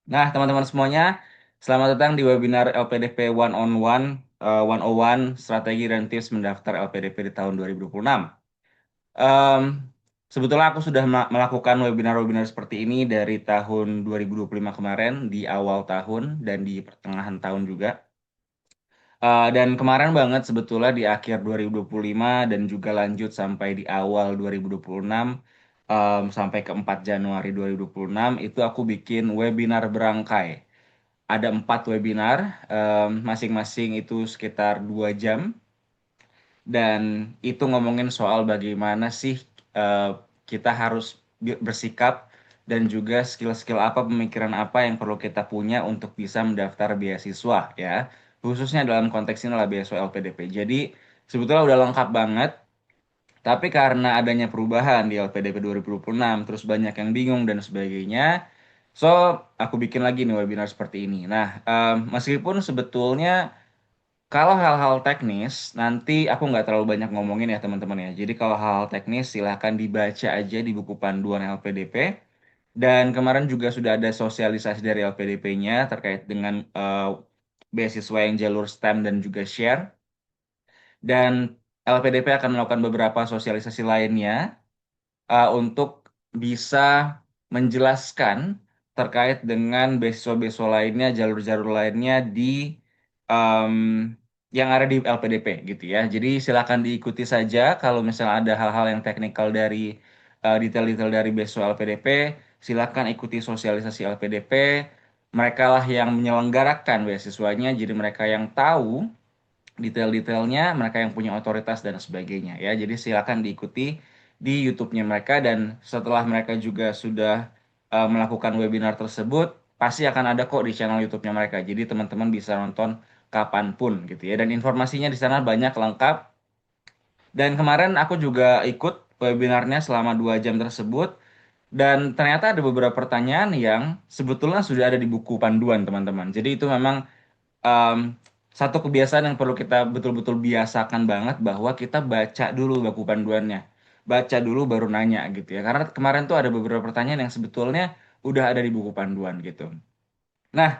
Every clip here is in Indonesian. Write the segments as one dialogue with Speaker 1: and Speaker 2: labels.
Speaker 1: Nah, teman-teman semuanya, selamat datang di webinar LPDP One on One, 101 Strategi dan Tips Mendaftar LPDP di tahun 2026. Em, Sebetulnya aku sudah melakukan webinar-webinar seperti ini dari tahun 2025 kemarin, di awal tahun dan di pertengahan tahun juga. Dan kemarin banget sebetulnya di akhir 2025 dan juga lanjut sampai di awal 2026, sampai ke 4 Januari 2026, itu aku bikin webinar berangkai. Ada 4 webinar, masing-masing itu sekitar 2 jam, dan itu ngomongin soal bagaimana sih eh, kita harus bersikap dan juga skill-skill apa, pemikiran apa yang perlu kita punya untuk bisa mendaftar beasiswa ya. Khususnya dalam konteks ini adalah beasiswa LPDP. Jadi sebetulnya udah lengkap banget, tapi karena adanya perubahan di LPDP 2026, terus banyak yang bingung dan sebagainya, so aku bikin lagi nih webinar seperti ini. Nah, meskipun sebetulnya kalau hal-hal teknis, nanti aku nggak terlalu banyak ngomongin ya teman-teman ya. Jadi kalau hal-hal teknis silahkan dibaca aja di buku panduan LPDP. Dan kemarin juga sudah ada sosialisasi dari LPDP-nya terkait dengan beasiswa yang jalur STEM dan juga share. Dan LPDP akan melakukan beberapa sosialisasi lainnya untuk bisa menjelaskan terkait dengan beasiswa-beasiswa lainnya, jalur-jalur lainnya di em, yang ada di LPDP gitu ya. Jadi silakan diikuti saja kalau misalnya ada hal-hal yang teknikal dari detail-detail dari beasiswa LPDP, silakan ikuti sosialisasi LPDP. Mereka lah yang menyelenggarakan beasiswanya, jadi mereka yang tahu detail-detailnya, mereka yang punya otoritas dan sebagainya ya. Jadi silakan diikuti di YouTube-nya mereka, dan setelah mereka juga sudah melakukan webinar tersebut, pasti akan ada kok di channel YouTube-nya mereka. Jadi teman-teman bisa nonton kapanpun gitu ya. Dan informasinya di sana banyak lengkap. Dan kemarin aku juga ikut webinarnya selama 2 jam tersebut. Dan ternyata ada beberapa pertanyaan yang sebetulnya sudah ada di buku panduan teman-teman. Jadi itu memang um, satu kebiasaan yang perlu kita betul-betul biasakan banget, bahwa kita baca dulu baku panduannya. Baca dulu baru nanya gitu ya. Karena kemarin tuh ada beberapa pertanyaan yang sebetulnya udah ada di buku panduan gitu. Nah,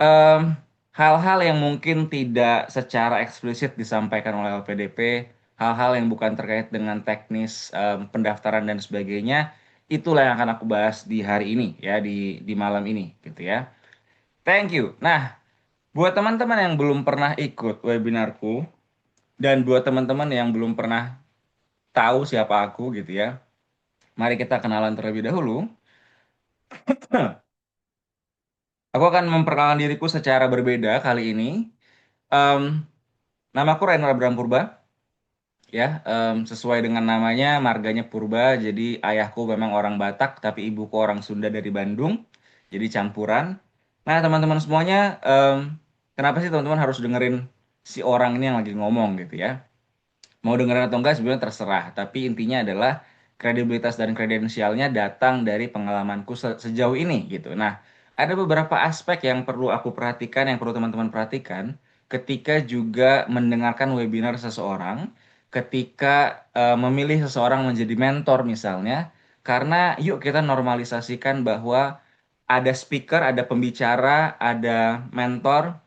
Speaker 1: em, hal-hal yang mungkin tidak secara eksplisit disampaikan oleh LPDP, hal-hal yang bukan terkait dengan teknis pendaftaran dan sebagainya, itulah yang akan aku bahas di hari ini ya, di malam ini gitu ya. Thank you. Nah, buat teman-teman yang belum pernah ikut webinarku, dan buat teman-teman yang belum pernah tahu siapa aku gitu ya, mari kita kenalan terlebih dahulu. Aku akan memperkenalkan diriku secara berbeda kali ini. Em, Namaku Rainer Abraham Purba, ya. Sesuai dengan namanya, marganya Purba. Jadi ayahku memang orang Batak, tapi ibuku orang Sunda dari Bandung. Jadi campuran. Nah, teman-teman semuanya, kenapa sih teman-teman harus dengerin si orang ini yang lagi ngomong gitu ya? Mau dengerin atau enggak sebenarnya terserah, tapi intinya adalah kredibilitas dan kredensialnya datang dari pengalamanku sejauh ini gitu. Nah, ada beberapa aspek yang perlu aku perhatikan, yang perlu teman-teman perhatikan ketika juga mendengarkan webinar seseorang, ketika memilih seseorang menjadi mentor misalnya, karena yuk kita normalisasikan bahwa ada speaker, ada pembicara, ada mentor,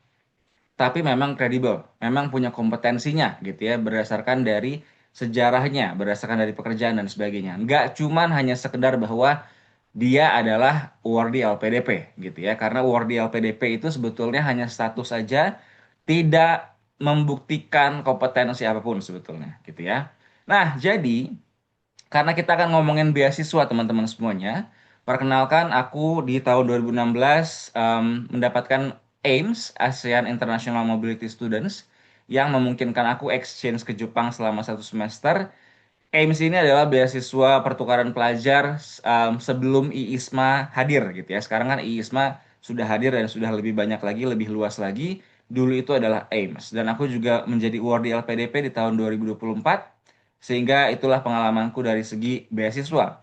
Speaker 1: tapi memang kredibel, memang punya kompetensinya gitu ya, berdasarkan dari sejarahnya, berdasarkan dari pekerjaan dan sebagainya. Nggak cuman hanya sekedar bahwa dia adalah awardee LPDP gitu ya, karena awardee LPDP itu sebetulnya hanya status saja, tidak membuktikan kompetensi apapun sebetulnya gitu ya. Nah, jadi karena kita akan ngomongin beasiswa teman-teman semuanya, perkenalkan aku di tahun 2016 mendapatkan AIMS, ASEAN International Mobility Students, yang memungkinkan aku exchange ke Jepang selama 1 semester. AIMS ini adalah beasiswa pertukaran pelajar sebelum IISMA hadir gitu ya. Sekarang kan IISMA sudah hadir dan sudah lebih banyak lagi, lebih luas lagi. Dulu itu adalah AIMS. Dan aku juga menjadi awardee LPDP di tahun 2024, sehingga itulah pengalamanku dari segi beasiswa.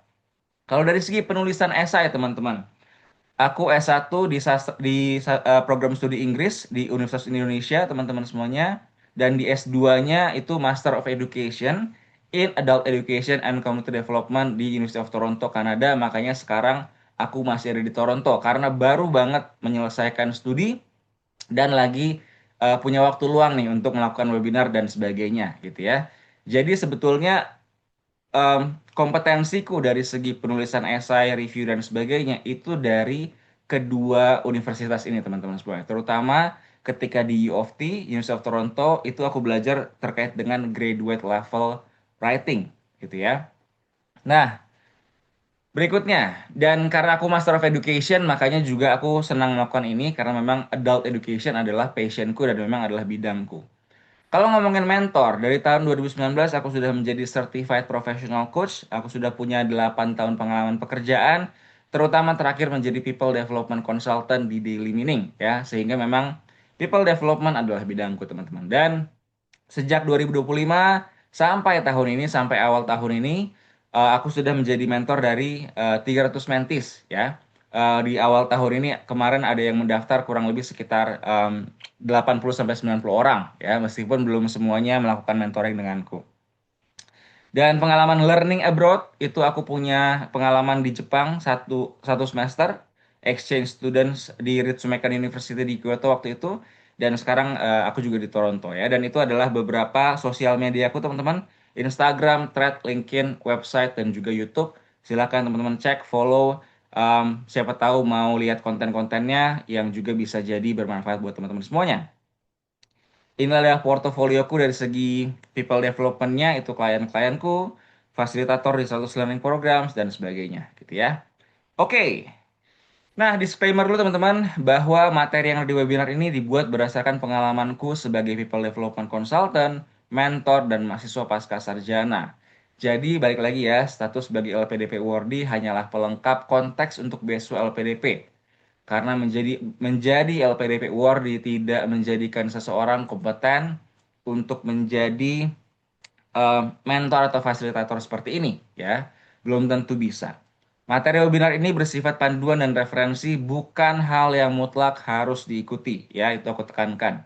Speaker 1: Kalau dari segi penulisan esai teman-teman, aku S1 di program studi Inggris di Universitas Indonesia, teman-teman semuanya. Dan di S2-nya itu Master of Education in Adult Education and Community Development di University of Toronto, Kanada. Makanya sekarang aku masih ada di Toronto karena baru banget menyelesaikan studi dan lagi punya waktu luang nih untuk melakukan webinar dan sebagainya gitu ya. Jadi sebetulnya kompetensiku dari segi penulisan esai, review dan sebagainya itu dari kedua universitas ini teman-teman semua. Terutama ketika di U of T, University of Toronto, itu aku belajar terkait dengan graduate level writing gitu ya. Nah, berikutnya, dan karena aku Master of Education, makanya juga aku senang melakukan ini karena memang adult education adalah passionku dan memang adalah bidangku. Kalau ngomongin mentor, dari tahun 2019 aku sudah menjadi Certified Professional Coach. Aku sudah punya 8 tahun pengalaman pekerjaan, terutama terakhir menjadi People Development Consultant di Daily Meaning ya. Sehingga memang People Development adalah bidangku teman-teman. Dan sejak 2025 sampai tahun ini, sampai awal tahun ini, aku sudah menjadi mentor dari 300 mentees ya. Di awal tahun ini kemarin ada yang mendaftar kurang lebih sekitar 80 sampai 90 orang ya, meskipun belum semuanya melakukan mentoring denganku. Dan pengalaman learning abroad itu aku punya pengalaman di Jepang satu semester exchange students di Ritsumeikan University di Kyoto waktu itu, dan sekarang aku juga di Toronto ya, dan itu adalah beberapa sosial media aku teman-teman, Instagram, Thread, LinkedIn, website dan juga YouTube. Silakan teman-teman cek, follow. Siapa tahu mau lihat konten-kontennya yang juga bisa jadi bermanfaat buat teman-teman semuanya. Ini adalah portofolioku dari segi people development-nya, itu klien-klienku, fasilitator di 100 learning programs, dan sebagainya, gitu ya. Oke, nah disclaimer dulu teman-teman, bahwa materi yang ada di webinar ini dibuat berdasarkan pengalamanku sebagai people development consultant, mentor, dan mahasiswa pasca sarjana. Jadi balik lagi ya, status sebagai LPDP awardee hanyalah pelengkap konteks untuk beasiswa LPDP. Karena menjadi LPDP awardee tidak menjadikan seseorang kompeten untuk menjadi mentor atau fasilitator seperti ini ya. Belum tentu bisa. Materi webinar ini bersifat panduan dan referensi, bukan hal yang mutlak harus diikuti ya, itu aku tekankan.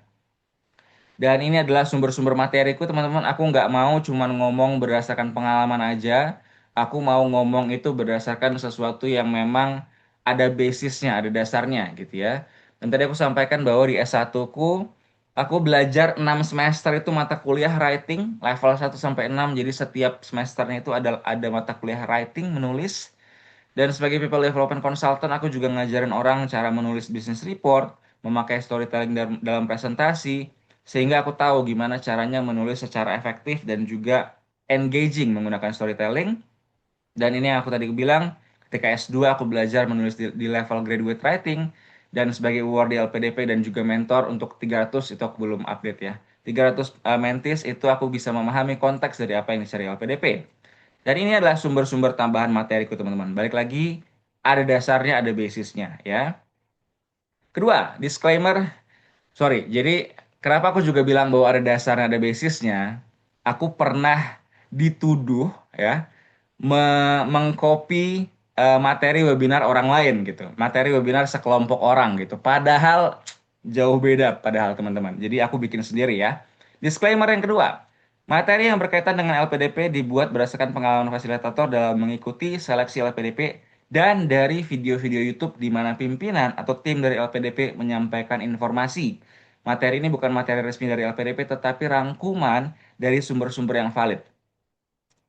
Speaker 1: Dan ini adalah sumber-sumber materiku teman-teman. Aku nggak mau cuman ngomong berdasarkan pengalaman aja. Aku mau ngomong itu berdasarkan sesuatu yang memang ada basisnya, ada dasarnya gitu ya. Dan tadi aku sampaikan bahwa di S1 ku, aku belajar 6 semester itu mata kuliah writing, level 1 sampai 6. Jadi setiap semesternya itu ada mata kuliah writing, menulis. Dan sebagai people development consultant, aku juga ngajarin orang cara menulis business report, memakai storytelling dalam presentasi, sehingga aku tahu gimana caranya menulis secara efektif dan juga engaging menggunakan storytelling. Dan ini yang aku tadi bilang, ketika S2 aku belajar menulis di level graduate writing, dan sebagai award di LPDP dan juga mentor untuk 300 itu aku belum update ya. 300 mentees itu aku bisa memahami konteks dari apa yang dicari LPDP. Dan ini adalah sumber-sumber tambahan materiku teman-teman. Balik lagi, ada dasarnya, ada basisnya ya. Kedua, disclaimer, sorry. Jadi kenapa aku juga bilang bahwa ada dasarnya, ada basisnya? Aku pernah dituduh ya mengcopy materi webinar orang lain gitu. Materi webinar sekelompok orang gitu. Padahal jauh beda padahal teman-teman. Jadi aku bikin sendiri ya. Disclaimer yang kedua. Materi yang berkaitan dengan LPDP dibuat berdasarkan pengalaman fasilitator dalam mengikuti seleksi LPDP dan dari video-video YouTube di mana pimpinan atau tim dari LPDP menyampaikan informasi. Materi ini bukan materi resmi dari LPDP tetapi rangkuman dari sumber-sumber yang valid.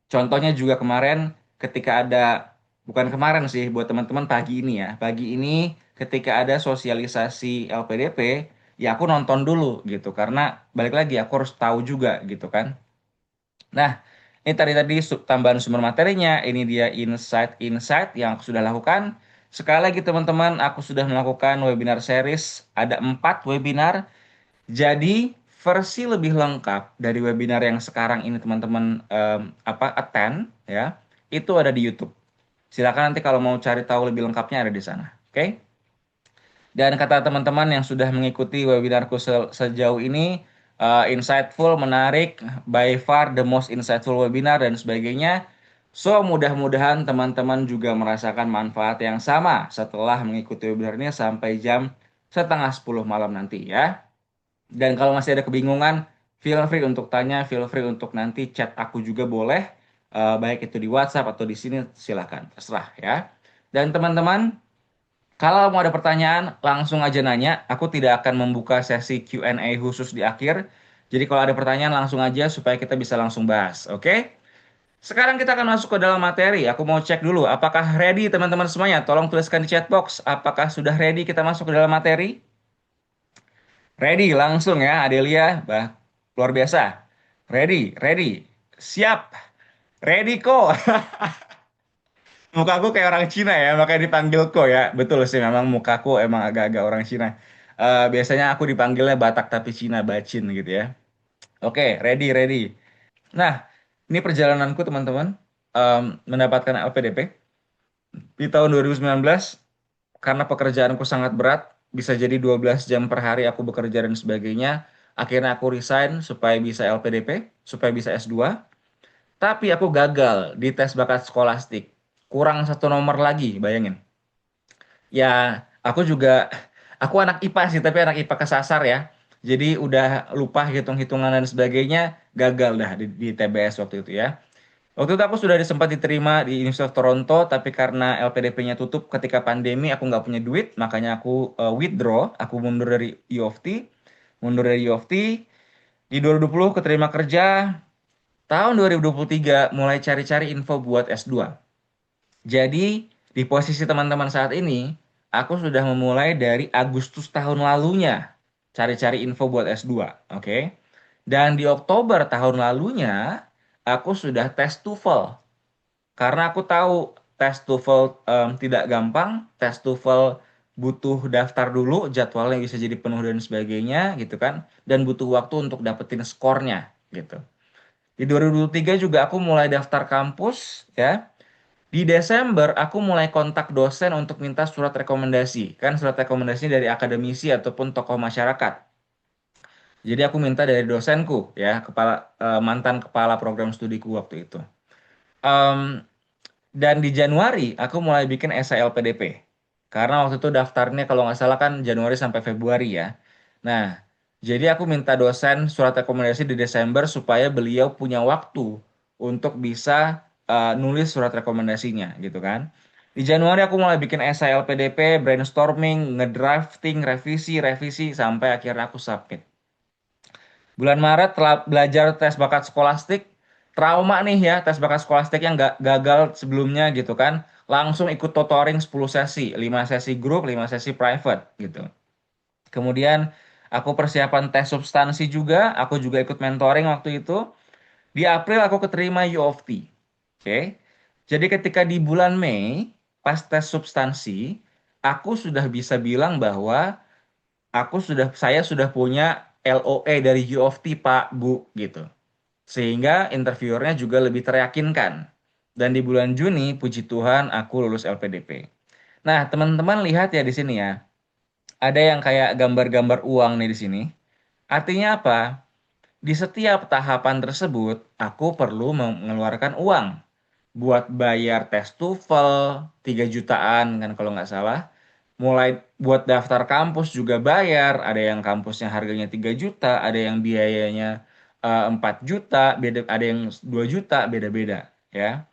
Speaker 1: Contohnya juga kemarin ketika ada, bukan kemarin sih, buat teman-teman pagi ini ya. Pagi ini ketika ada sosialisasi LPDP, ya aku nonton dulu gitu. Karena balik lagi aku harus tahu juga gitu kan. Nah, ini tadi tambahan sumber materinya. Ini dia insight-insight yang aku sudah lakukan. Sekali lagi teman-teman, aku sudah melakukan webinar series. Ada 4 webinar. Jadi versi lebih lengkap dari webinar yang sekarang ini teman-teman attend ya, itu ada di YouTube. Silakan nanti kalau mau cari tahu lebih lengkapnya ada di sana. Oke? Dan kata teman-teman yang sudah mengikuti webinarku sejauh ini, insightful, menarik, by far the most insightful webinar dan sebagainya. So, mudah-mudahan teman-teman juga merasakan manfaat yang sama setelah mengikuti webinarnya sampai jam setengah 10 malam nanti ya. Dan kalau masih ada kebingungan, feel free untuk tanya, feel free untuk nanti chat aku juga boleh. Baik itu di WhatsApp atau di sini, silahkan. Terserah ya. Dan teman-teman, kalau mau ada pertanyaan, langsung aja nanya. Aku tidak akan membuka sesi Q&A khusus di akhir. Jadi kalau ada pertanyaan langsung aja supaya kita bisa langsung bahas, oke? Sekarang kita akan masuk ke dalam materi. Aku mau cek dulu, apakah ready teman-teman semuanya? Tolong tuliskan di chat box, apakah sudah ready kita masuk ke dalam materi? Ready, langsung ya Adelia. Luar biasa. Ready, ready. Siap. Ready kok. Mukaku kayak orang Cina ya, makanya dipanggil ko ya. Betul sih, memang mukaku emang agak-agak orang Cina. Biasanya aku dipanggilnya Batak tapi Cina, Bacin gitu ya. Oke, ready, ready. Nah, ini perjalananku teman-teman mendapatkan LPDP di tahun 2019 karena pekerjaanku sangat berat, bisa jadi 12 jam per hari aku bekerja dan sebagainya. Akhirnya aku resign supaya bisa LPDP, supaya bisa S2. Tapi aku gagal di tes bakat skolastik. Kurang satu nomor lagi, bayangin. Ya, aku anak IPA sih, tapi anak IPA kesasar ya. Jadi udah lupa hitung-hitungan dan sebagainya, gagal dah di TBS waktu itu ya. Waktu itu aku sudah sempat diterima di University of Toronto, tapi karena LPDP-nya tutup ketika pandemi, aku nggak punya duit, makanya aku withdraw, aku mundur dari U of T, mundur dari U of T. Di 2020 keterima kerja, tahun 2023 mulai cari-cari info buat S2. Jadi, di posisi teman-teman saat ini, aku sudah memulai dari Agustus tahun lalunya cari-cari info buat S2, oke? Dan di Oktober tahun lalunya, aku sudah tes TOEFL. Karena aku tahu tes TOEFL tidak gampang, tes TOEFL butuh daftar dulu, jadwalnya bisa jadi penuh dan sebagainya gitu kan, dan butuh waktu untuk dapetin skornya gitu. Di 2023 juga aku mulai daftar kampus ya. Di Desember aku mulai kontak dosen untuk minta surat rekomendasi. Kan surat rekomendasi dari akademisi ataupun tokoh masyarakat. Jadi aku minta dari dosenku ya, mantan kepala program studiku waktu itu. Em, dan di Januari aku mulai bikin esai LPDP. Karena waktu itu daftarnya kalau nggak salah kan Januari sampai Februari ya. Nah, jadi aku minta dosen surat rekomendasi di Desember supaya beliau punya waktu untuk bisa nulis surat rekomendasinya gitu kan. Di Januari aku mulai bikin esai LPDP, brainstorming, ngedrafting, revisi, revisi sampai akhirnya aku submit. Bulan Maret telah belajar tes bakat skolastik, trauma nih ya tes bakat skolastik yang nggak gagal sebelumnya gitu kan. Langsung ikut tutoring 10 sesi, 5 sesi grup, 5 sesi private gitu. Kemudian aku persiapan tes substansi juga, aku juga ikut mentoring waktu itu. Di April aku keterima U of T. Oke. Jadi ketika di bulan Mei, pas tes substansi, aku sudah bisa bilang bahwa saya sudah punya LOE dari U of T Pak Bu gitu. Sehingga interviewernya juga lebih teryakinkan. Dan di bulan Juni, puji Tuhan, aku lulus LPDP. Nah, teman-teman lihat ya di sini ya. Ada yang kayak gambar-gambar uang nih di sini. Artinya apa? Di setiap tahapan tersebut, aku perlu mengeluarkan uang buat bayar tes TOEFL 3 jutaan kan kalau nggak salah. Mulai buat daftar kampus juga bayar, ada yang kampusnya harganya 3 juta, ada yang biayanya 4 juta, ada yang 2 juta, beda-beda ya.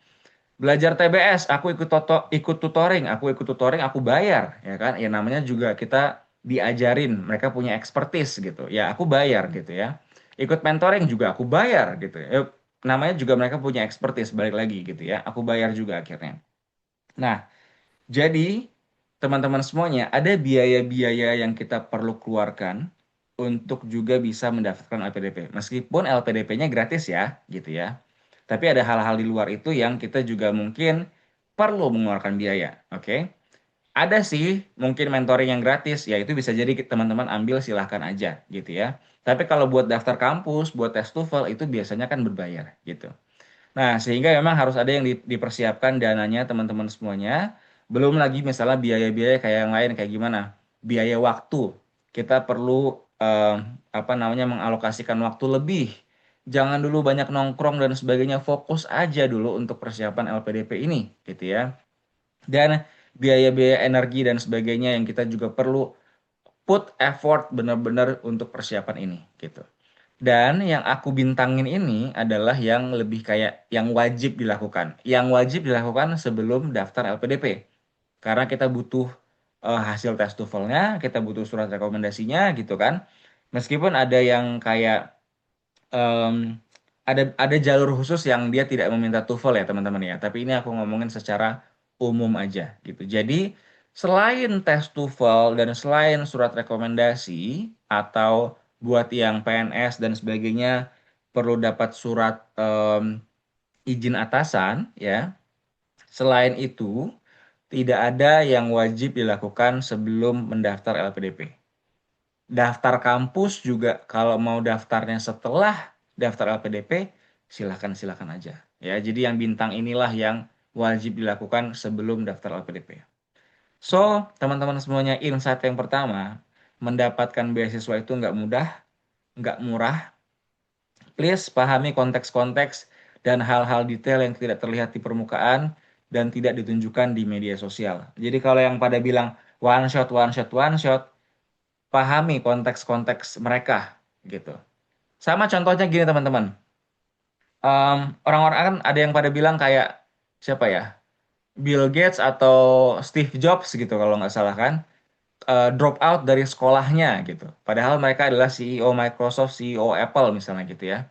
Speaker 1: Belajar TBS, aku ikut tutoring, aku bayar ya kan. Ya namanya juga kita diajarin, mereka punya expertise gitu. Ya aku bayar gitu ya. Ikut mentoring juga aku bayar gitu ya. Namanya juga mereka punya expertise balik lagi gitu ya. Aku bayar juga akhirnya. Nah, jadi teman-teman semuanya ada biaya-biaya yang kita perlu keluarkan untuk juga bisa mendaftarkan LPDP. Meskipun LPDP-nya gratis ya, gitu ya. Tapi ada hal-hal di luar itu yang kita juga mungkin perlu mengeluarkan biaya, oke? Ada sih mungkin mentoring yang gratis, ya itu bisa jadi teman-teman ambil silahkan aja gitu ya. Tapi kalau buat daftar kampus, buat tes TOEFL itu biasanya kan berbayar gitu. Nah, sehingga memang harus ada yang dipersiapkan dananya teman-teman semuanya. Belum lagi misalnya biaya-biaya kayak yang lain kayak gimana? Biaya waktu. Kita perlu apa namanya mengalokasikan waktu lebih. Jangan dulu banyak nongkrong dan sebagainya, fokus aja dulu untuk persiapan LPDP ini gitu ya. Dan biaya-biaya energi dan sebagainya yang kita juga perlu put effort benar-benar untuk persiapan ini gitu. Dan yang aku bintangin ini adalah yang lebih kayak yang wajib dilakukan. Yang wajib dilakukan sebelum daftar LPDP. Karena kita butuh hasil tes TOEFL-nya, kita butuh surat rekomendasinya gitu kan. Meskipun ada yang kayak em, ada jalur khusus yang dia tidak meminta TOEFL ya teman-teman ya. Tapi ini aku ngomongin secara umum aja gitu. Jadi selain tes TOEFL dan selain surat rekomendasi atau buat yang PNS dan sebagainya perlu dapat surat izin atasan ya. Selain itu tidak ada yang wajib dilakukan sebelum mendaftar LPDP. Daftar kampus juga kalau mau daftarnya setelah daftar LPDP, silakan aja. Ya, jadi yang bintang inilah yang wajib dilakukan sebelum daftar LPDP. So, teman-teman semuanya, insight yang pertama, mendapatkan beasiswa itu nggak mudah, nggak murah. Please pahami konteks-konteks dan hal-hal detail yang tidak terlihat di permukaan dan tidak ditunjukkan di media sosial. Jadi kalau yang pada bilang one shot, one shot, one shot, pahami konteks-konteks mereka gitu. Sama contohnya gini teman-teman. Orang-orang kan ada yang pada bilang kayak siapa ya? Bill Gates atau Steve Jobs gitu kalau nggak salah kan, drop out dari sekolahnya gitu. Padahal mereka adalah CEO Microsoft, CEO Apple misalnya gitu ya.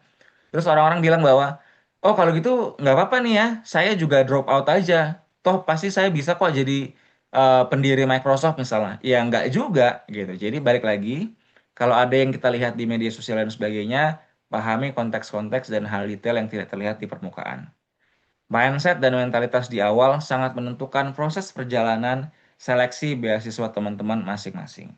Speaker 1: Terus orang-orang bilang bahwa, oh kalau gitu nggak apa-apa nih ya, saya juga drop out aja. Toh pasti saya bisa kok jadi pendiri Microsoft misalnya. Ya nggak juga gitu. Jadi balik lagi, kalau ada yang kita lihat di media sosial dan sebagainya, pahami konteks-konteks dan hal detail yang tidak terlihat di permukaan. Mindset dan mentalitas di awal sangat menentukan proses perjalanan seleksi beasiswa teman-teman masing-masing.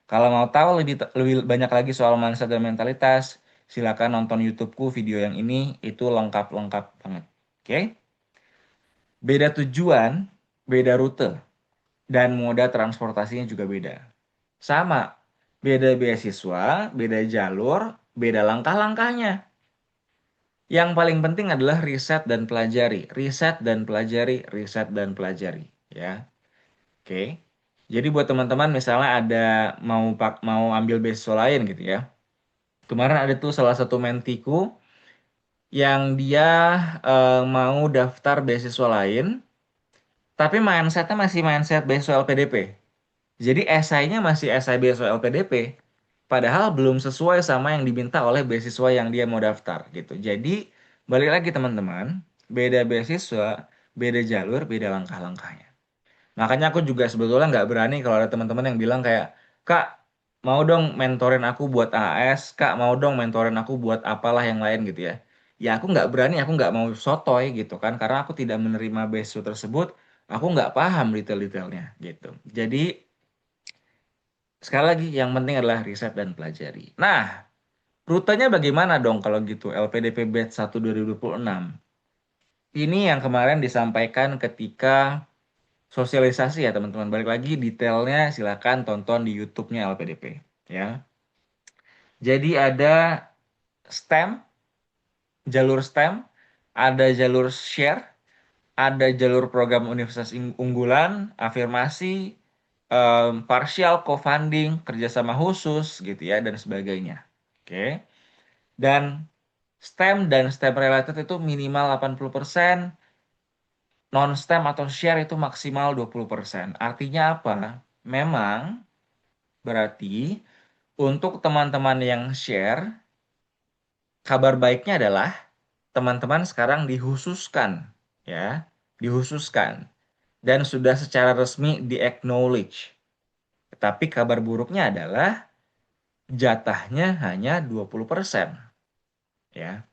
Speaker 1: Kalau mau tahu lebih banyak lagi soal mindset dan mentalitas, silakan nonton YouTubeku video yang ini, itu lengkap-lengkap banget. Oke? Beda tujuan, beda rute, dan moda transportasinya juga beda. Sama, beda beasiswa, beda jalur, beda langkah-langkahnya. Yang paling penting adalah riset dan pelajari, riset dan pelajari, riset dan pelajari, ya. Oke. Jadi buat teman-teman misalnya ada mau ambil beasiswa lain gitu ya. Kemarin ada tuh salah satu mentiku yang dia mau daftar beasiswa lain, tapi mindsetnya masih mindset beasiswa LPDP. Jadi esainya masih esai beasiswa LPDP, padahal belum sesuai sama yang diminta oleh beasiswa yang dia mau daftar gitu. Jadi balik lagi teman-teman, beda beasiswa, beda jalur, beda langkah-langkahnya. Makanya aku juga sebetulnya nggak berani kalau ada teman-teman yang bilang kayak, Kak, mau dong mentorin aku buat AS, Kak, mau dong mentorin aku buat apalah yang lain gitu ya. Ya aku nggak berani, aku nggak mau sotoy gitu kan, karena aku tidak menerima beasiswa tersebut, aku nggak paham detail-detailnya gitu. Jadi sekali lagi yang penting adalah riset dan pelajari. Nah, rutenya bagaimana dong kalau gitu LPDP Batch 1 2026? Ini yang kemarin disampaikan ketika sosialisasi ya teman-teman. Balik lagi detailnya silakan tonton di YouTube-nya LPDP ya. Jadi ada STEM, jalur STEM, ada jalur share, ada jalur program universitas unggulan, afirmasi, partial co-funding, kerjasama khusus gitu ya dan sebagainya. Oke. Dan STEM dan STEM related itu minimal 80%, non-STEM atau share itu maksimal 20%. Artinya apa? Memang berarti untuk teman-teman yang share, kabar baiknya adalah teman-teman sekarang dihususkan, ya, dihususkan dan sudah secara resmi di-acknowledge. Tapi kabar buruknya adalah jatahnya hanya 20%, ya.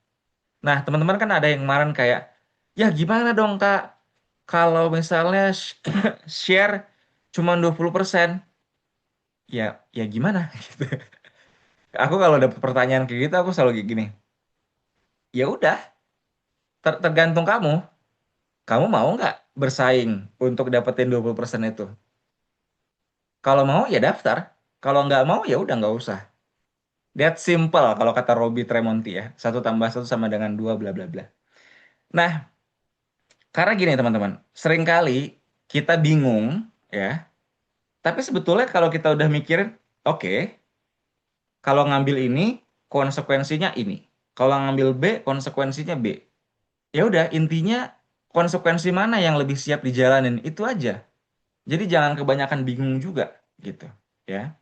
Speaker 1: Nah, teman-teman kan ada yang kemarin kayak, ya gimana dong Kak, kalau misalnya share cuma 20%, ya ya gimana gitu. Aku kalau dapet pertanyaan kayak gitu aku selalu kayak gini. Ya udah, tergantung kamu. Kamu mau nggak bersaing untuk dapetin 20% itu? Kalau mau ya daftar. Kalau nggak mau ya udah nggak usah. That simple kalau kata Robby Tremonti ya. Satu tambah satu sama dengan dua bla bla bla. Nah, karena gini teman-teman. Seringkali kita bingung ya. Tapi sebetulnya kalau kita udah mikirin, oke, kalau ngambil ini konsekuensinya ini. Kalau ngambil B konsekuensinya B. Ya udah intinya konsekuensi mana yang lebih siap dijalanin itu aja. Jadi jangan kebanyakan bingung juga gitu ya.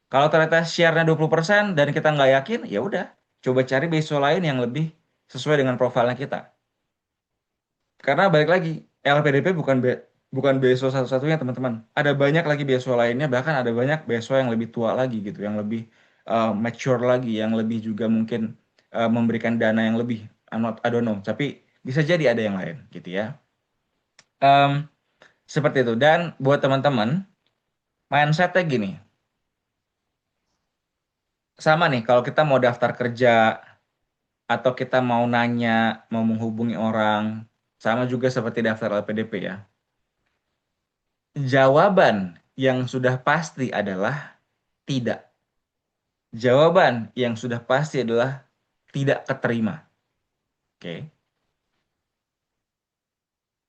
Speaker 1: Kalau ternyata share-nya 20% dan kita nggak yakin, ya udah, coba cari beasiswa lain yang lebih sesuai dengan profilnya kita. Karena balik lagi, LPDP bukan beasiswa satu-satunya teman-teman. Ada banyak lagi beasiswa lainnya, bahkan ada banyak beasiswa yang lebih tua lagi gitu, yang lebih mature lagi, yang lebih juga mungkin memberikan dana yang lebih. I don't know, tapi bisa jadi ada yang lain gitu ya. Em, Seperti itu. Dan buat teman-teman, mindsetnya gini, sama nih kalau kita mau daftar kerja atau kita mau nanya, mau menghubungi orang, sama juga seperti daftar LPDP ya. Jawaban yang sudah pasti adalah tidak. Jawaban yang sudah pasti adalah tidak keterima. Oke.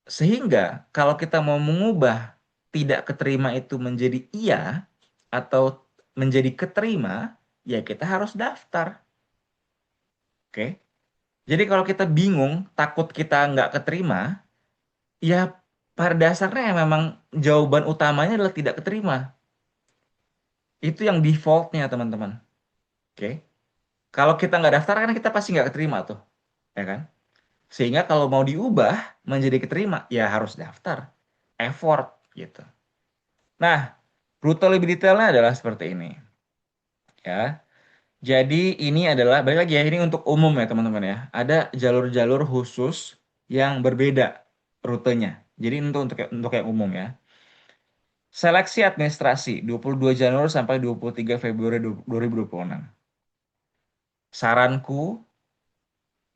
Speaker 1: Sehingga kalau kita mau mengubah tidak keterima itu menjadi iya atau menjadi keterima, ya kita harus daftar. Oke. Jadi kalau kita bingung, takut kita nggak keterima, ya pada dasarnya memang jawaban utamanya adalah tidak keterima. Itu yang defaultnya teman-teman. Oke. Kalau kita nggak daftar kan kita pasti nggak keterima tuh. Ya kan? Sehingga kalau mau diubah menjadi keterima, ya harus daftar. Effort gitu. Nah, rute lebih detailnya adalah seperti ini. Ya. Jadi ini adalah, balik lagi ya, ini untuk umum ya teman-teman ya. Ada jalur-jalur khusus yang berbeda rutenya. Jadi ini untuk yang umum ya. Seleksi administrasi 22 Januari sampai 23 Februari 2026. Saranku,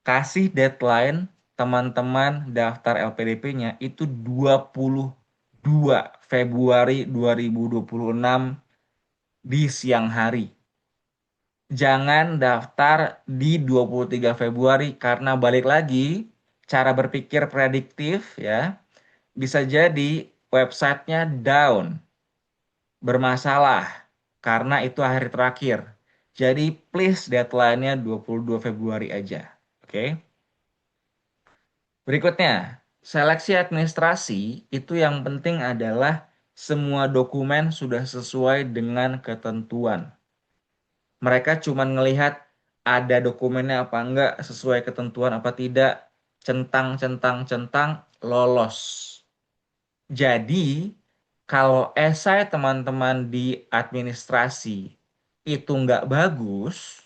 Speaker 1: kasih deadline teman-teman daftar LPDP-nya itu 22 Februari 2026 di siang hari. Jangan daftar di 23 Februari karena balik lagi cara berpikir prediktif ya. Bisa jadi websitenya down, bermasalah karena itu hari terakhir. Jadi please deadline-nya 22 Februari aja. Oke. Berikutnya, seleksi administrasi itu yang penting adalah semua dokumen sudah sesuai dengan ketentuan. Mereka cuma ngelihat ada dokumennya apa enggak, sesuai ketentuan apa tidak, centang, centang, centang, lolos. Jadi, kalau esai teman-teman di administrasi itu nggak bagus,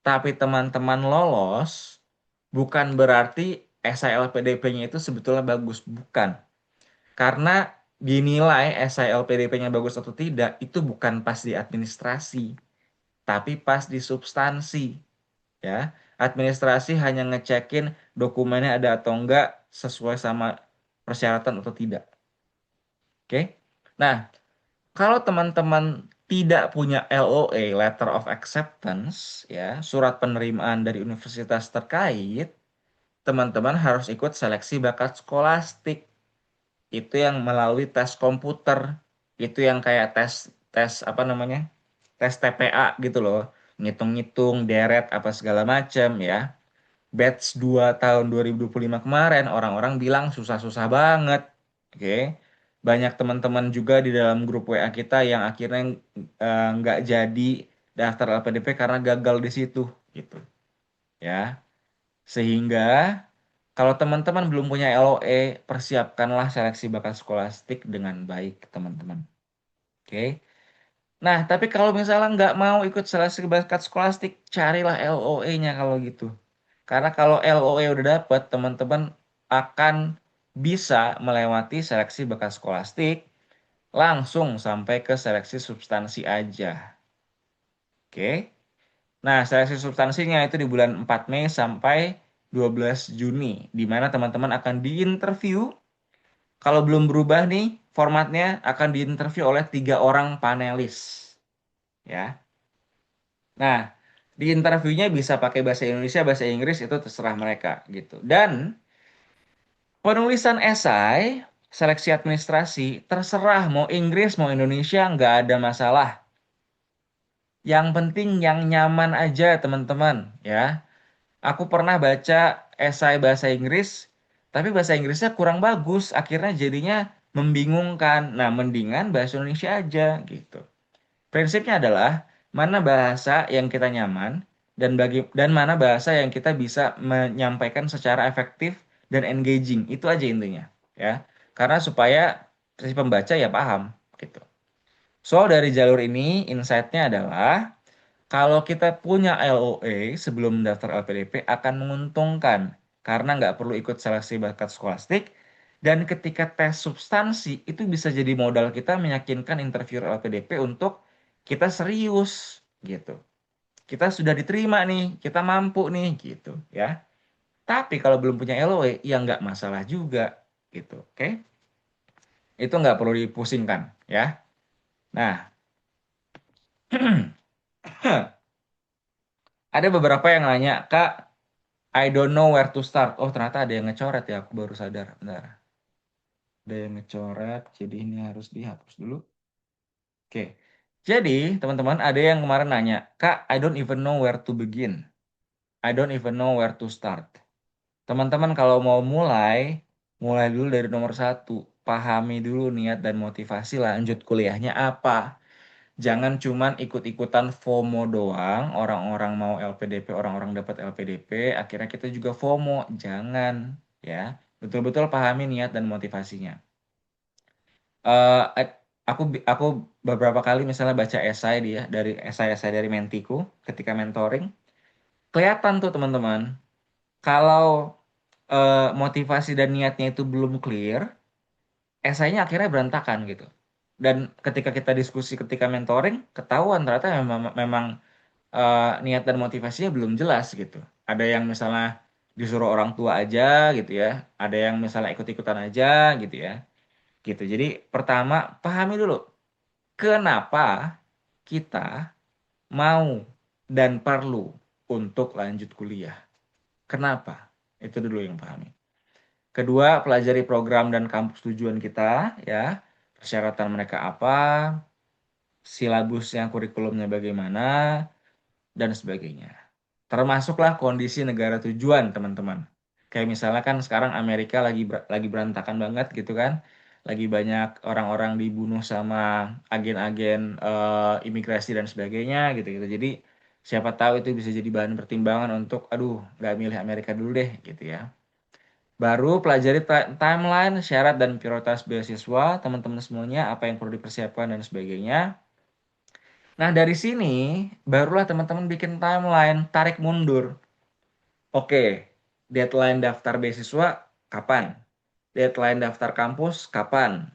Speaker 1: tapi teman-teman lolos, bukan berarti esai LPDP-nya itu sebetulnya bagus. Bukan. Karena dinilai esai LPDP-nya bagus atau tidak, itu bukan pas di administrasi, tapi pas di substansi. Ya, administrasi hanya ngecekin dokumennya ada atau enggak, sesuai sama persyaratan atau tidak. Oke. Nah, kalau teman-teman tidak punya LOA, Letter of Acceptance, ya, surat penerimaan dari universitas terkait, teman-teman harus ikut seleksi bakat skolastik. Itu yang melalui tes komputer. Itu yang kayak tes tes apa namanya? Tes TPA gitu loh. Ngitung-ngitung, deret apa segala macam ya. Batch 2 tahun 2025 kemarin orang-orang bilang susah-susah banget. Oke. Banyak teman-teman juga di dalam grup WA kita yang akhirnya nggak jadi daftar LPDP karena gagal di situ gitu. Ya. Sehingga kalau teman-teman belum punya LOE, persiapkanlah seleksi bakat skolastik dengan baik teman-teman. Oke. Nah, tapi kalau misalnya nggak mau ikut seleksi bakat skolastik, carilah LOE-nya kalau gitu. Karena kalau LOE udah dapat, teman-teman akan bisa melewati seleksi bakat skolastik langsung sampai ke seleksi substansi aja. Oke. Nah, seleksi substansinya itu di bulan 4 Mei sampai 12 Juni, di mana teman-teman akan diinterview. Kalau belum berubah nih, formatnya akan diinterview oleh 3 orang panelis. Ya. Nah, di interviewnya bisa pakai bahasa Indonesia, bahasa Inggris, itu terserah mereka gitu. Dan penulisan esai, seleksi administrasi, terserah mau Inggris, mau Indonesia, nggak ada masalah. Yang penting yang nyaman aja teman-teman ya. Aku pernah baca esai bahasa Inggris, tapi bahasa Inggrisnya kurang bagus. Akhirnya jadinya membingungkan. Nah, mendingan bahasa Indonesia aja gitu. Prinsipnya adalah mana bahasa yang kita nyaman dan mana bahasa yang kita bisa menyampaikan secara efektif dan engaging. Itu aja intinya, ya. Karena supaya si pembaca ya paham gitu. So, dari jalur ini insight-nya adalah kalau kita punya LOA sebelum daftar LPDP akan menguntungkan karena nggak perlu ikut seleksi bakat skolastik dan ketika tes substansi itu bisa jadi modal kita meyakinkan interviewer LPDP untuk kita serius gitu. Kita sudah diterima nih, kita mampu nih gitu ya. Tapi kalau belum punya LOA ya nggak masalah juga gitu, oke? Itu nggak perlu dipusingkan ya. Nah, ada beberapa yang nanya, Kak, I don't know where to start. Oh, ternyata ada yang ngecoret ya, aku baru sadar. Bentar. Ada yang ngecoret, jadi ini harus dihapus dulu. Oke. Jadi, teman-teman, ada yang kemarin nanya, Kak, I don't even know where to begin. I don't even know where to start. Teman-teman, kalau mau mulai, mulai dulu dari nomor satu. Pahami dulu niat dan motivasi lanjut kuliahnya apa. Jangan cuman ikut-ikutan FOMO doang, orang-orang mau LPDP, orang-orang dapat LPDP, akhirnya kita juga FOMO. Jangan, ya. Betul-betul pahami niat dan motivasinya. Eh, aku beberapa kali misalnya baca esai dia dari esai-esai dari mentiku ketika mentoring, kelihatan tuh teman-teman, kalau motivasi dan niatnya itu belum clear, esainya akhirnya berantakan gitu. Dan ketika kita diskusi ketika mentoring, ketahuan ternyata memang niat dan motivasinya belum jelas gitu. Ada yang misalnya disuruh orang tua aja gitu ya, ada yang misalnya ikut-ikutan aja gitu ya. Gitu. Jadi pertama pahami dulu kenapa kita mau dan perlu untuk lanjut kuliah. Kenapa? Itu dulu yang pahami. Kedua, pelajari program dan kampus tujuan kita ya. Persyaratan mereka apa, silabusnya, kurikulumnya bagaimana, dan sebagainya. Termasuklah kondisi negara tujuan, teman-teman. Kayak misalnya kan sekarang Amerika lagi berantakan banget gitu kan. Lagi banyak orang-orang dibunuh sama agen-agen imigrasi dan sebagainya gitu-gitu. Jadi siapa tahu itu bisa jadi bahan pertimbangan untuk aduh, nggak milih Amerika dulu deh gitu ya. Baru pelajari timeline, syarat dan prioritas beasiswa, teman-teman semuanya, apa yang perlu dipersiapkan dan sebagainya. Nah, dari sini barulah teman-teman bikin timeline, tarik mundur. Oke, deadline daftar beasiswa kapan? Deadline daftar kampus kapan?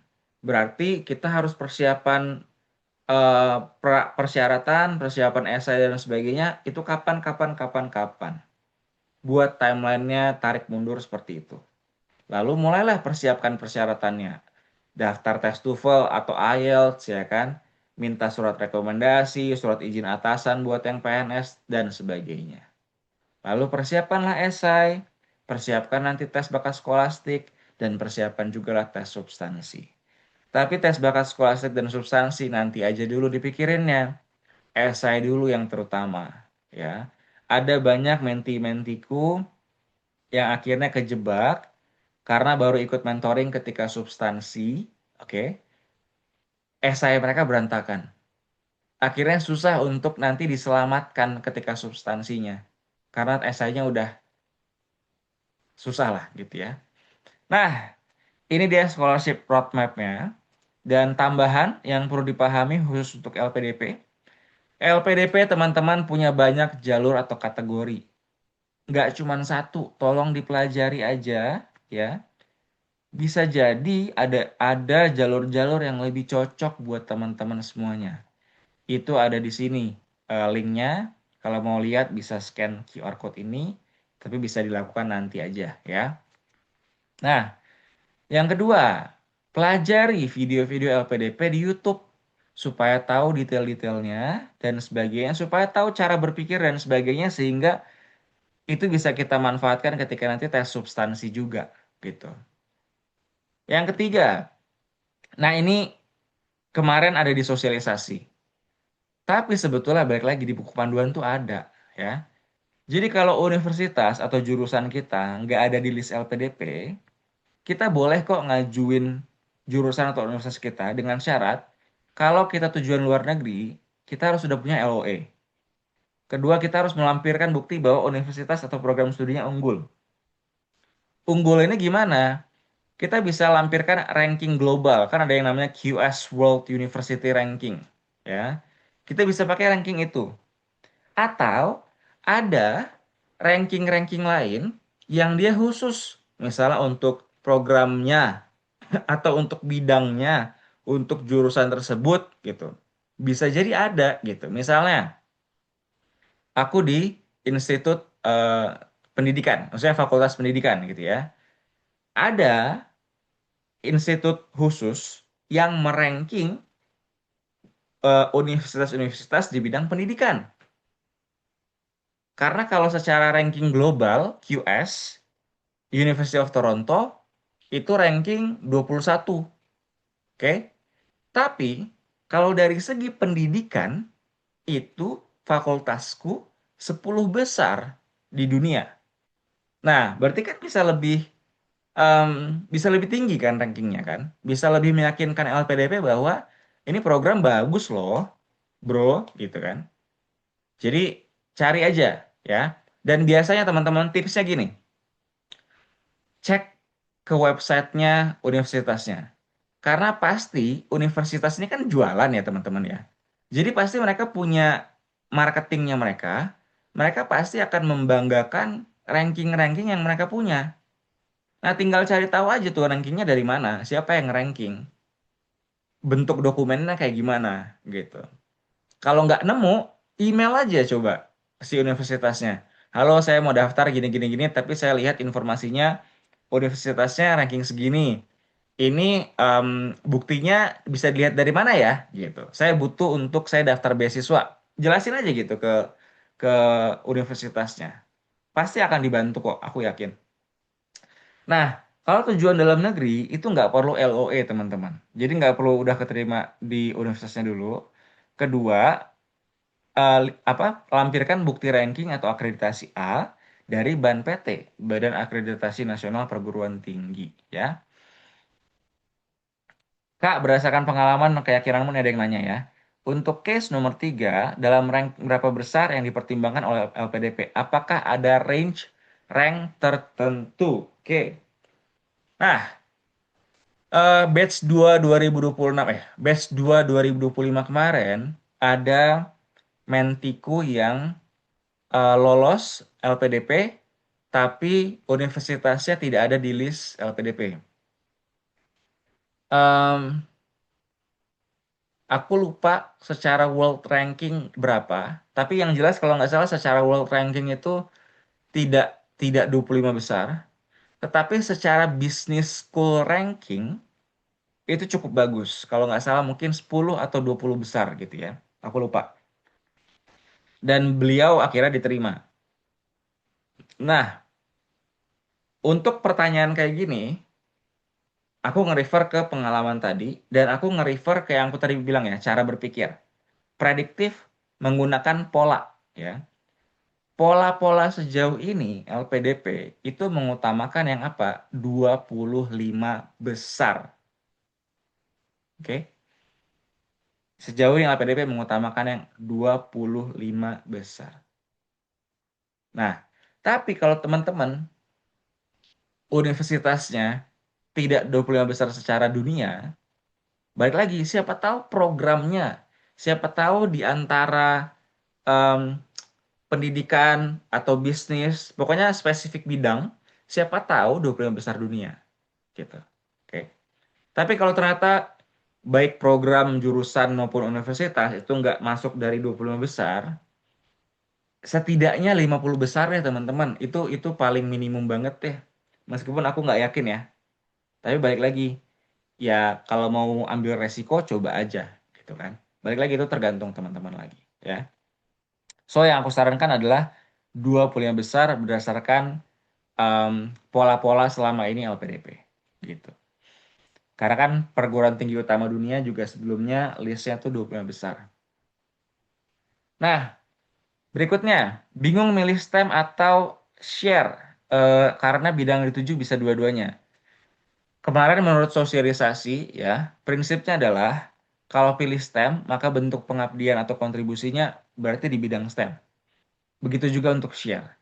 Speaker 1: Berarti kita harus persiapan persyaratan, persiapan esai dan sebagainya itu kapan, kapan, kapan, kapan. Buat timelinenya tarik mundur seperti itu. Lalu mulailah persiapkan persyaratannya. Daftar tes TOEFL atau IELTS ya kan. Minta surat rekomendasi, surat izin atasan buat yang PNS dan sebagainya. Lalu persiapkanlah esai, persiapkan nanti tes bakat skolastik, dan persiapkan juga lah tes substansi. Tapi tes bakat skolastik dan substansi nanti aja dulu dipikirinnya. Esai dulu yang terutama, ya. Ada banyak menti-mentiku yang akhirnya kejebak karena baru ikut mentoring ketika substansi, oke. Esai mereka berantakan. Akhirnya susah untuk nanti diselamatkan ketika substansinya. Karena esainya udah susah lah gitu ya. Nah, ini dia scholarship roadmap-nya. Dan tambahan yang perlu dipahami khusus untuk LPDP. LPDP teman-teman punya banyak jalur atau kategori. Nggak cuma satu, tolong dipelajari aja ya. Bisa jadi ada jalur-jalur yang lebih cocok buat teman-teman semuanya. Itu ada di sini linknya. Kalau mau lihat bisa scan QR code ini, tapi bisa dilakukan nanti aja ya. Nah, yang kedua, pelajari video-video LPDP di YouTube supaya tahu detail-detailnya dan sebagainya, supaya tahu cara berpikir dan sebagainya sehingga itu bisa kita manfaatkan ketika nanti tes substansi juga gitu. Yang ketiga, nah ini kemarin ada di sosialisasi. Tapi sebetulnya balik lagi di buku panduan tuh ada ya. Jadi kalau universitas atau jurusan kita nggak ada di list LPDP, kita boleh kok ngajuin jurusan atau universitas kita dengan syarat kalau kita tujuan luar negeri, kita harus sudah punya LOE. Kedua, kita harus melampirkan bukti bahwa universitas atau program studinya unggul. Unggul ini gimana? Kita bisa lampirkan ranking global, kan ada yang namanya QS World University Ranking, ya. Kita bisa pakai ranking itu. Atau ada ranking-ranking lain yang dia khusus, misalnya untuk programnya atau untuk bidangnya, untuk jurusan tersebut gitu. Bisa jadi ada gitu. Misalnya, aku di institut pendidikan, maksudnya fakultas pendidikan gitu ya. Ada institut khusus yang meranking universitas-universitas di bidang pendidikan. Karena kalau secara ranking global, QS, University of Toronto, itu ranking 21. Oke? Tapi, kalau dari segi pendidikan, itu fakultasku 10 besar di dunia. Nah, berarti kan bisa lebih tinggi kan rankingnya kan? Bisa lebih meyakinkan LPDP bahwa ini program bagus loh, bro, gitu kan? Jadi cari aja ya. Dan biasanya teman-teman tipsnya gini, cek ke websitenya universitasnya. Karena pasti universitas ini kan jualan ya teman-teman ya. Jadi pasti mereka punya marketingnya mereka. Mereka pasti akan membanggakan ranking-ranking yang mereka punya. Nah, tinggal cari tahu aja tuh rankingnya dari mana, siapa yang ranking, bentuk dokumennya kayak gimana gitu. Kalau nggak nemu, email aja coba si universitasnya. Halo, saya mau daftar gini gini gini, tapi saya lihat informasinya universitasnya ranking segini. Ini buktinya bisa dilihat dari mana ya? Gitu. Saya butuh untuk saya daftar beasiswa. Jelasin aja gitu ke universitasnya. Pasti akan dibantu kok, aku yakin. Nah, kalau tujuan dalam negeri itu nggak perlu LOE teman-teman. Jadi nggak perlu udah keterima di universitasnya dulu. Kedua, lampirkan bukti ranking atau akreditasi A dari BAN-PT, Badan Akreditasi Nasional Perguruan Tinggi, ya. Kak, berdasarkan pengalaman keyakinanmu nih ada yang nanya ya. Untuk case nomor 3, dalam rank berapa besar yang dipertimbangkan oleh LPDP? Apakah ada rank tertentu? Oke. Nah, batch 2 2026 batch 2 2025 kemarin ada mentiku yang lolos LPDP tapi universitasnya tidak ada di list LPDP. Em, aku lupa secara world ranking berapa, tapi yang jelas kalau nggak salah secara world ranking itu tidak tidak 25 besar, tetapi secara business school ranking itu cukup bagus. Kalau nggak salah mungkin 10 atau 20 besar gitu ya. Aku lupa. Dan beliau akhirnya diterima. Nah, untuk pertanyaan kayak gini, aku nge-refer ke pengalaman tadi, dan aku nge-refer ke yang aku tadi bilang ya, cara berpikir. Prediktif menggunakan pola, ya. Pola-pola sejauh ini, LPDP, itu mengutamakan yang apa? 25 besar. Oke? Sejauh ini LPDP mengutamakan yang 25 besar. Nah, tapi kalau teman-teman universitasnya tidak 25 besar secara dunia, balik lagi, siapa tahu programnya, siapa tahu di antara em, pendidikan atau bisnis, pokoknya spesifik bidang, siapa tahu 25 besar dunia, gitu. Oke. Tapi kalau ternyata baik program jurusan maupun universitas itu nggak masuk dari 25 besar, setidaknya 50 besar ya teman-teman. Itu paling minimum banget deh. Meskipun aku nggak yakin ya. Tapi balik lagi, ya kalau mau ambil resiko coba aja gitu kan. Balik lagi itu tergantung teman-teman lagi ya. So yang aku sarankan adalah 25 besar berdasarkan pola-pola selama ini LPDP gitu. Karena kan perguruan tinggi utama dunia juga sebelumnya listnya tuh 25 besar. Nah, berikutnya, bingung milih STEM atau share karena bidang dituju bisa dua-duanya. Kemarin menurut sosialisasi ya, prinsipnya adalah kalau pilih STEM, maka bentuk pengabdian atau kontribusinya berarti di bidang STEM. Begitu juga untuk share.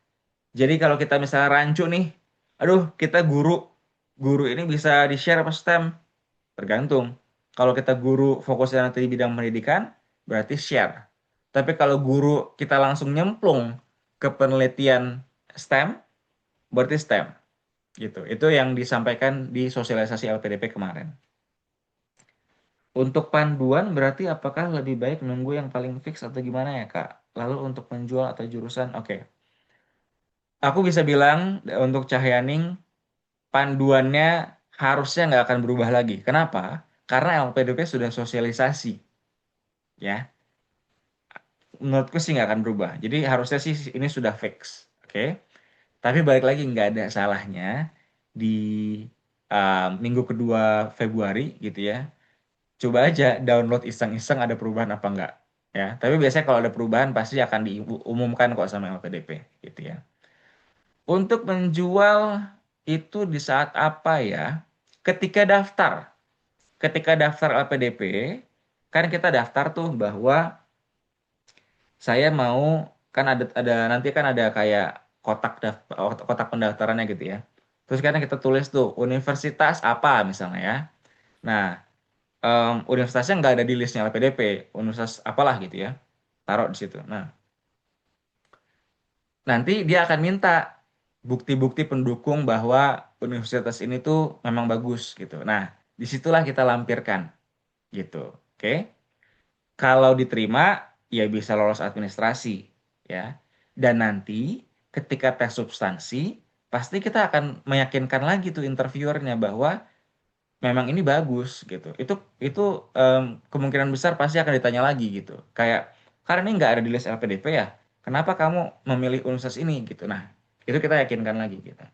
Speaker 1: Jadi kalau kita misalnya rancu nih, aduh kita guru, guru ini bisa di-share apa STEM? Tergantung. Kalau kita guru fokusnya nanti di bidang pendidikan, berarti share. Tapi kalau guru kita langsung nyemplung ke penelitian STEM, berarti STEM. Gitu. Itu yang disampaikan di sosialisasi LPDP kemarin. Untuk panduan berarti apakah lebih baik nunggu yang paling fix atau gimana ya Kak? Lalu untuk menjual atau jurusan, oke. Aku bisa bilang untuk Cahyaning panduannya harusnya nggak akan berubah lagi. Kenapa? Karena LPDP sudah sosialisasi, ya. Menurutku sih nggak akan berubah. Jadi harusnya sih ini sudah fix, oke. Tapi balik lagi nggak ada salahnya di minggu kedua Februari gitu ya. Coba aja download iseng-iseng ada perubahan apa enggak. Ya, tapi biasanya kalau ada perubahan pasti akan diumumkan kok sama LPDP gitu ya. Untuk menjual itu di saat apa ya? Ketika daftar. Ketika daftar LPDP, kan kita daftar tuh bahwa saya mau kan ada nanti kan ada kayak kotak pendaftarannya gitu ya. Terus kan kita tulis tuh universitas apa misalnya ya. Nah, universitasnya nggak ada di listnya LPDP, universitas apalah gitu ya. Taruh di situ. Nah, nanti dia akan minta bukti-bukti pendukung bahwa universitas ini tuh memang bagus gitu. Nah, disitulah kita lampirkan gitu. Oke. Kalau diterima, ya bisa lolos administrasi, ya. Dan nanti ketika tes substansi, pasti kita akan meyakinkan lagi tuh interviewernya bahwa memang ini bagus gitu. Itu kemungkinan besar pasti akan ditanya lagi gitu. Kayak karena ini nggak ada di list LPDP ya, kenapa kamu memilih universitas ini gitu. Nah, itu kita yakinkan lagi gitu.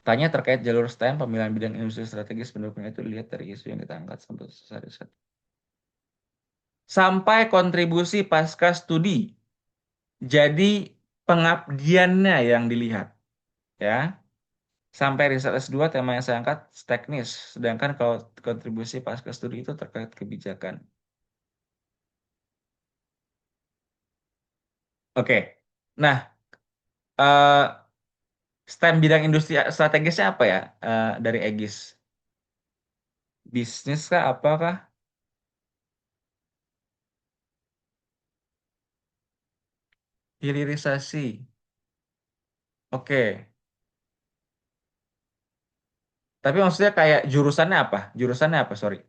Speaker 1: Tanya terkait jalur STEM, pemilihan bidang industri strategis pendukungnya itu dilihat dari isu yang kita angkat sampai selesai riset. Sampai kontribusi pasca studi. Jadi pengabdiannya yang dilihat ya. Sampai riset S2 tema yang saya angkat teknis, sedangkan kalau kontribusi pasca studi itu terkait kebijakan. Oke. Nah, eh, STEM bidang industri strategisnya apa ya dari Egis? Bisnis kah apakah? Hilirisasi. Oke. Tapi maksudnya kayak jurusannya apa? Jurusannya apa, sorry.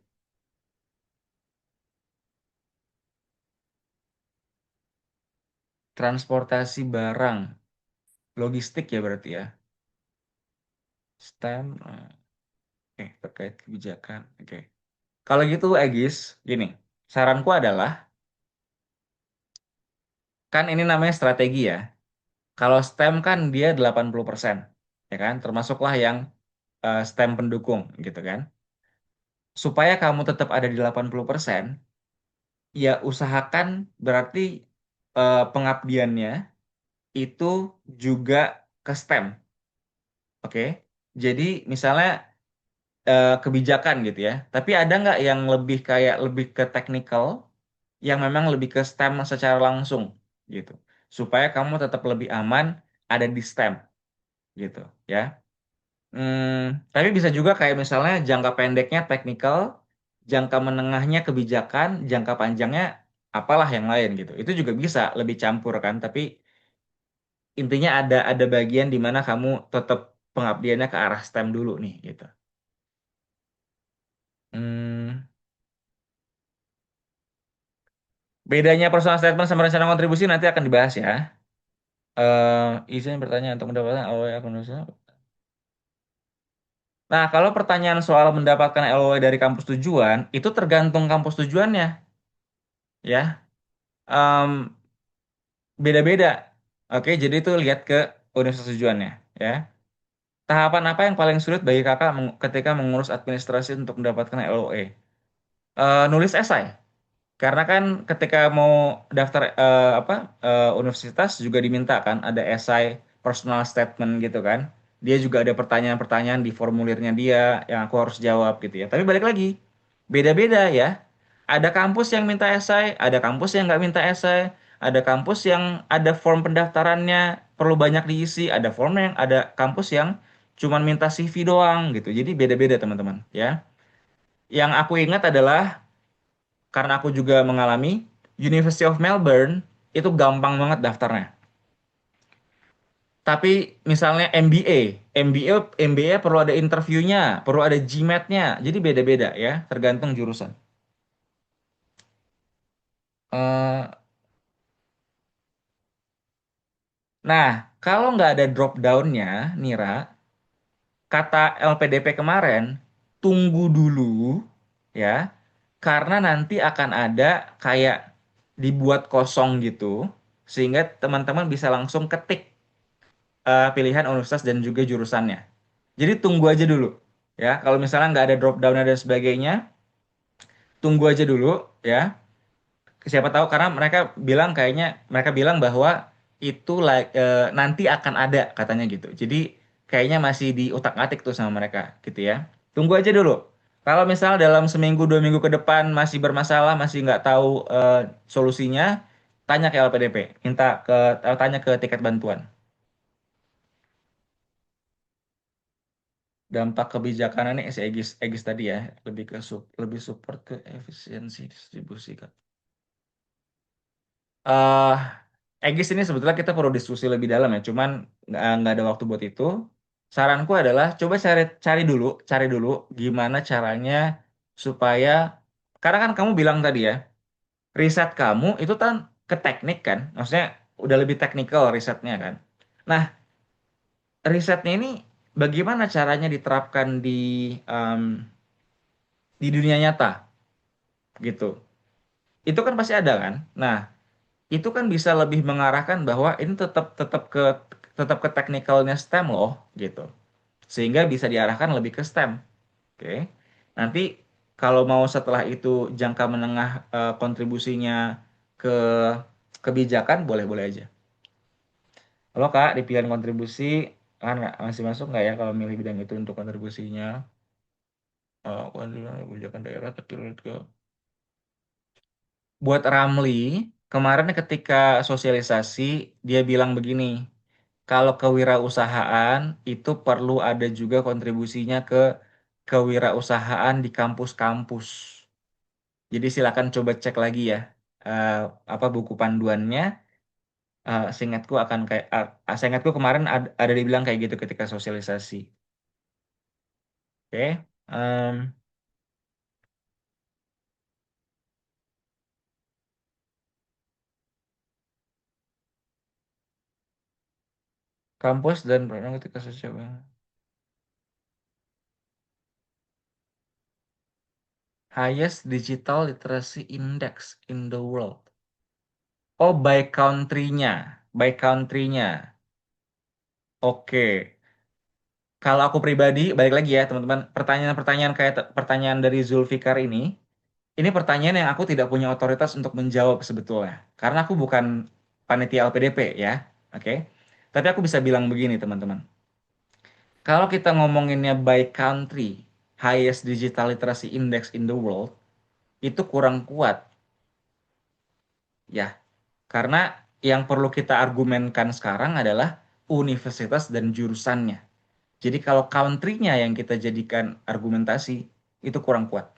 Speaker 1: Transportasi barang. Logistik ya berarti ya. STEM. Oke, terkait kebijakan. Oke. Kalau gitu, Egis, gini. Saranku adalah, kan ini namanya strategi ya. Kalau STEM kan dia 80%, ya kan? Termasuklah yang STEM pendukung, gitu kan? Supaya kamu tetap ada di 80%, ya usahakan berarti pengabdiannya itu juga ke STEM, oke? Jadi misalnya kebijakan gitu ya. Tapi ada nggak yang lebih kayak lebih ke teknikal, yang memang lebih ke STEM secara langsung gitu, supaya kamu tetap lebih aman ada di STEM gitu ya. Tapi bisa juga kayak misalnya jangka pendeknya teknikal, jangka menengahnya kebijakan, jangka panjangnya apalah yang lain gitu. Itu juga bisa lebih campur kan, tapi intinya ada bagian di mana kamu tetap pengabdiannya ke arah STEM dulu nih gitu. Hmm, Bedanya personal statement sama rencana kontribusi nanti akan dibahas ya. Izin bertanya untuk mendapatkan LOE akun usaha. Nah, kalau pertanyaan soal mendapatkan LOE dari kampus tujuan, itu tergantung kampus tujuannya, ya. Em, Beda-beda. Oke, jadi itu lihat ke universitas tujuannya, ya. Tahapan apa yang paling sulit bagi kakak ketika mengurus administrasi untuk mendapatkan LOE? Nulis esai. Karena kan ketika mau daftar universitas juga diminta kan ada esai personal statement gitu kan. Dia juga ada pertanyaan-pertanyaan di formulirnya dia yang aku harus jawab gitu ya. Tapi balik lagi, beda-beda ya. Ada kampus yang minta esai, ada kampus yang nggak minta esai, ada kampus yang ada form pendaftarannya perlu banyak diisi, ada form yang ada kampus yang cuman minta CV doang gitu. Jadi beda-beda teman-teman ya. Yang aku ingat adalah karena aku juga mengalami University of Melbourne itu gampang banget daftarnya. Tapi misalnya MBA, MBA perlu ada interviewnya, perlu ada GMAT-nya. Jadi beda-beda ya, tergantung jurusan. Eh, nah, kalau nggak ada drop down-nya, Nira, kata LPDP kemarin, tunggu dulu ya, karena nanti akan ada kayak dibuat kosong gitu, sehingga teman-teman bisa langsung ketik pilihan universitas dan juga jurusannya. Jadi tunggu aja dulu ya. Kalau misalnya nggak ada drop down dan sebagainya, tunggu aja dulu ya. Siapa tahu karena mereka bilang bahwa itu nanti akan ada katanya gitu. Jadi kayaknya masih di utak-atik tuh sama mereka gitu ya. Tunggu aja dulu. Kalau misal dalam seminggu 2 minggu ke depan masih bermasalah, masih nggak tahu solusinya, tanya ke LPDP, tanya ke tiket bantuan. Dampak kebijakannya si Egis tadi ya, lebih support ke efisiensi distribusi kan. eh Egis ini sebetulnya kita perlu diskusi lebih dalam ya, cuman nggak ada waktu buat itu. Saranku adalah coba cari dulu gimana caranya supaya, karena kan kamu bilang tadi ya, riset kamu itu kan ke teknik kan, maksudnya udah lebih teknikal risetnya kan. Nah, risetnya ini bagaimana caranya diterapkan em, di dunia nyata gitu. Itu kan pasti ada kan. Nah, itu kan bisa lebih mengarahkan bahwa ini tetap ke teknikalnya STEM loh gitu. Sehingga bisa diarahkan lebih ke STEM. Oke. Nanti kalau mau setelah itu jangka menengah kontribusinya ke kebijakan boleh-boleh aja. Halo Kak, di pilihan kontribusi kan masih masuk nggak ya kalau milih bidang itu untuk kontribusinya? Kebijakan daerah tapi ke buat Ramli, kemarin ketika sosialisasi, dia bilang begini, kalau kewirausahaan itu perlu ada juga kontribusinya ke kewirausahaan di kampus-kampus. Jadi silakan coba cek lagi ya, eh, apa buku panduannya. Seingatku kemarin ada dibilang kayak gitu ketika sosialisasi. Oke, em, kampus dan program ketika sosial. Highest Digital Literacy Index in the world. Oh, by country-nya. By country-nya. Oke. Kalau aku pribadi, balik lagi ya teman-teman, pertanyaan-pertanyaan kayak pertanyaan dari Zulfikar ini pertanyaan yang aku tidak punya otoritas untuk menjawab sebetulnya. Karena aku bukan panitia LPDP ya. Oke. Tapi aku bisa bilang begini teman-teman. Kalau kita ngomonginnya by country, highest digital literacy index in the world, itu kurang kuat ya. Karena yang perlu kita argumenkan sekarang adalah universitas dan jurusannya. Jadi kalau country-nya yang kita jadikan argumentasi, itu kurang kuat.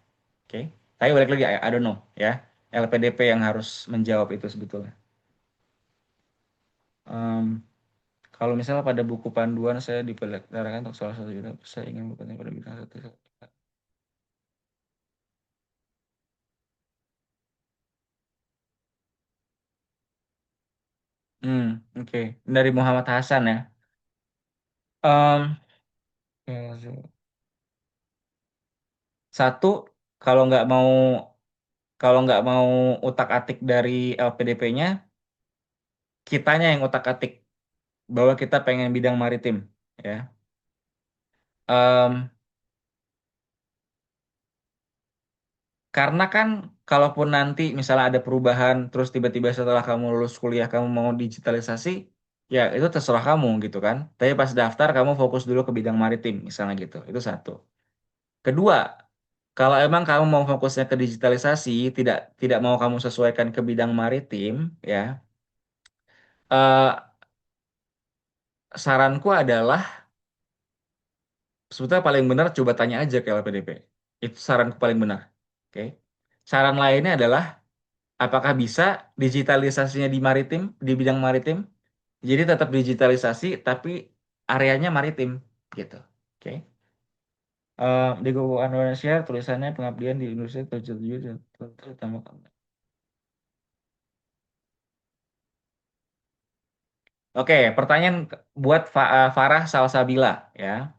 Speaker 1: Oke. Tapi balik lagi, I don't know ya. LPDP yang harus menjawab itu sebetulnya. Em, Kalau misalnya pada buku panduan saya diperlihatkan untuk salah satu jurnal, saya ingin bertanya pada bidang satu. Oke. Dari Muhammad Hasan ya. Em, Satu, kalau nggak mau kalau nggak mau utak-atik dari LPDP-nya, kitanya yang utak-atik bahwa kita pengen bidang maritim, ya. Em, karena kan kalaupun nanti misalnya ada perubahan, terus tiba-tiba setelah kamu lulus kuliah kamu mau digitalisasi, Ya, itu terserah kamu gitu kan. Tapi pas daftar kamu fokus dulu ke bidang maritim misalnya gitu. Itu satu. Kedua, kalau emang kamu mau fokusnya ke digitalisasi, tidak tidak mau kamu sesuaikan ke bidang maritim, ya, eh, saranku adalah sebetulnya paling benar coba tanya aja ke LPDP. Itu saranku paling benar. Oke. Saran lainnya adalah apakah bisa digitalisasinya di maritim, di bidang maritim? Jadi tetap digitalisasi tapi areanya maritim gitu. Oke. Di Google Indonesia tulisannya pengabdian di industri terjadi terutama. Oke, pertanyaan buat Farah Salsabila ya.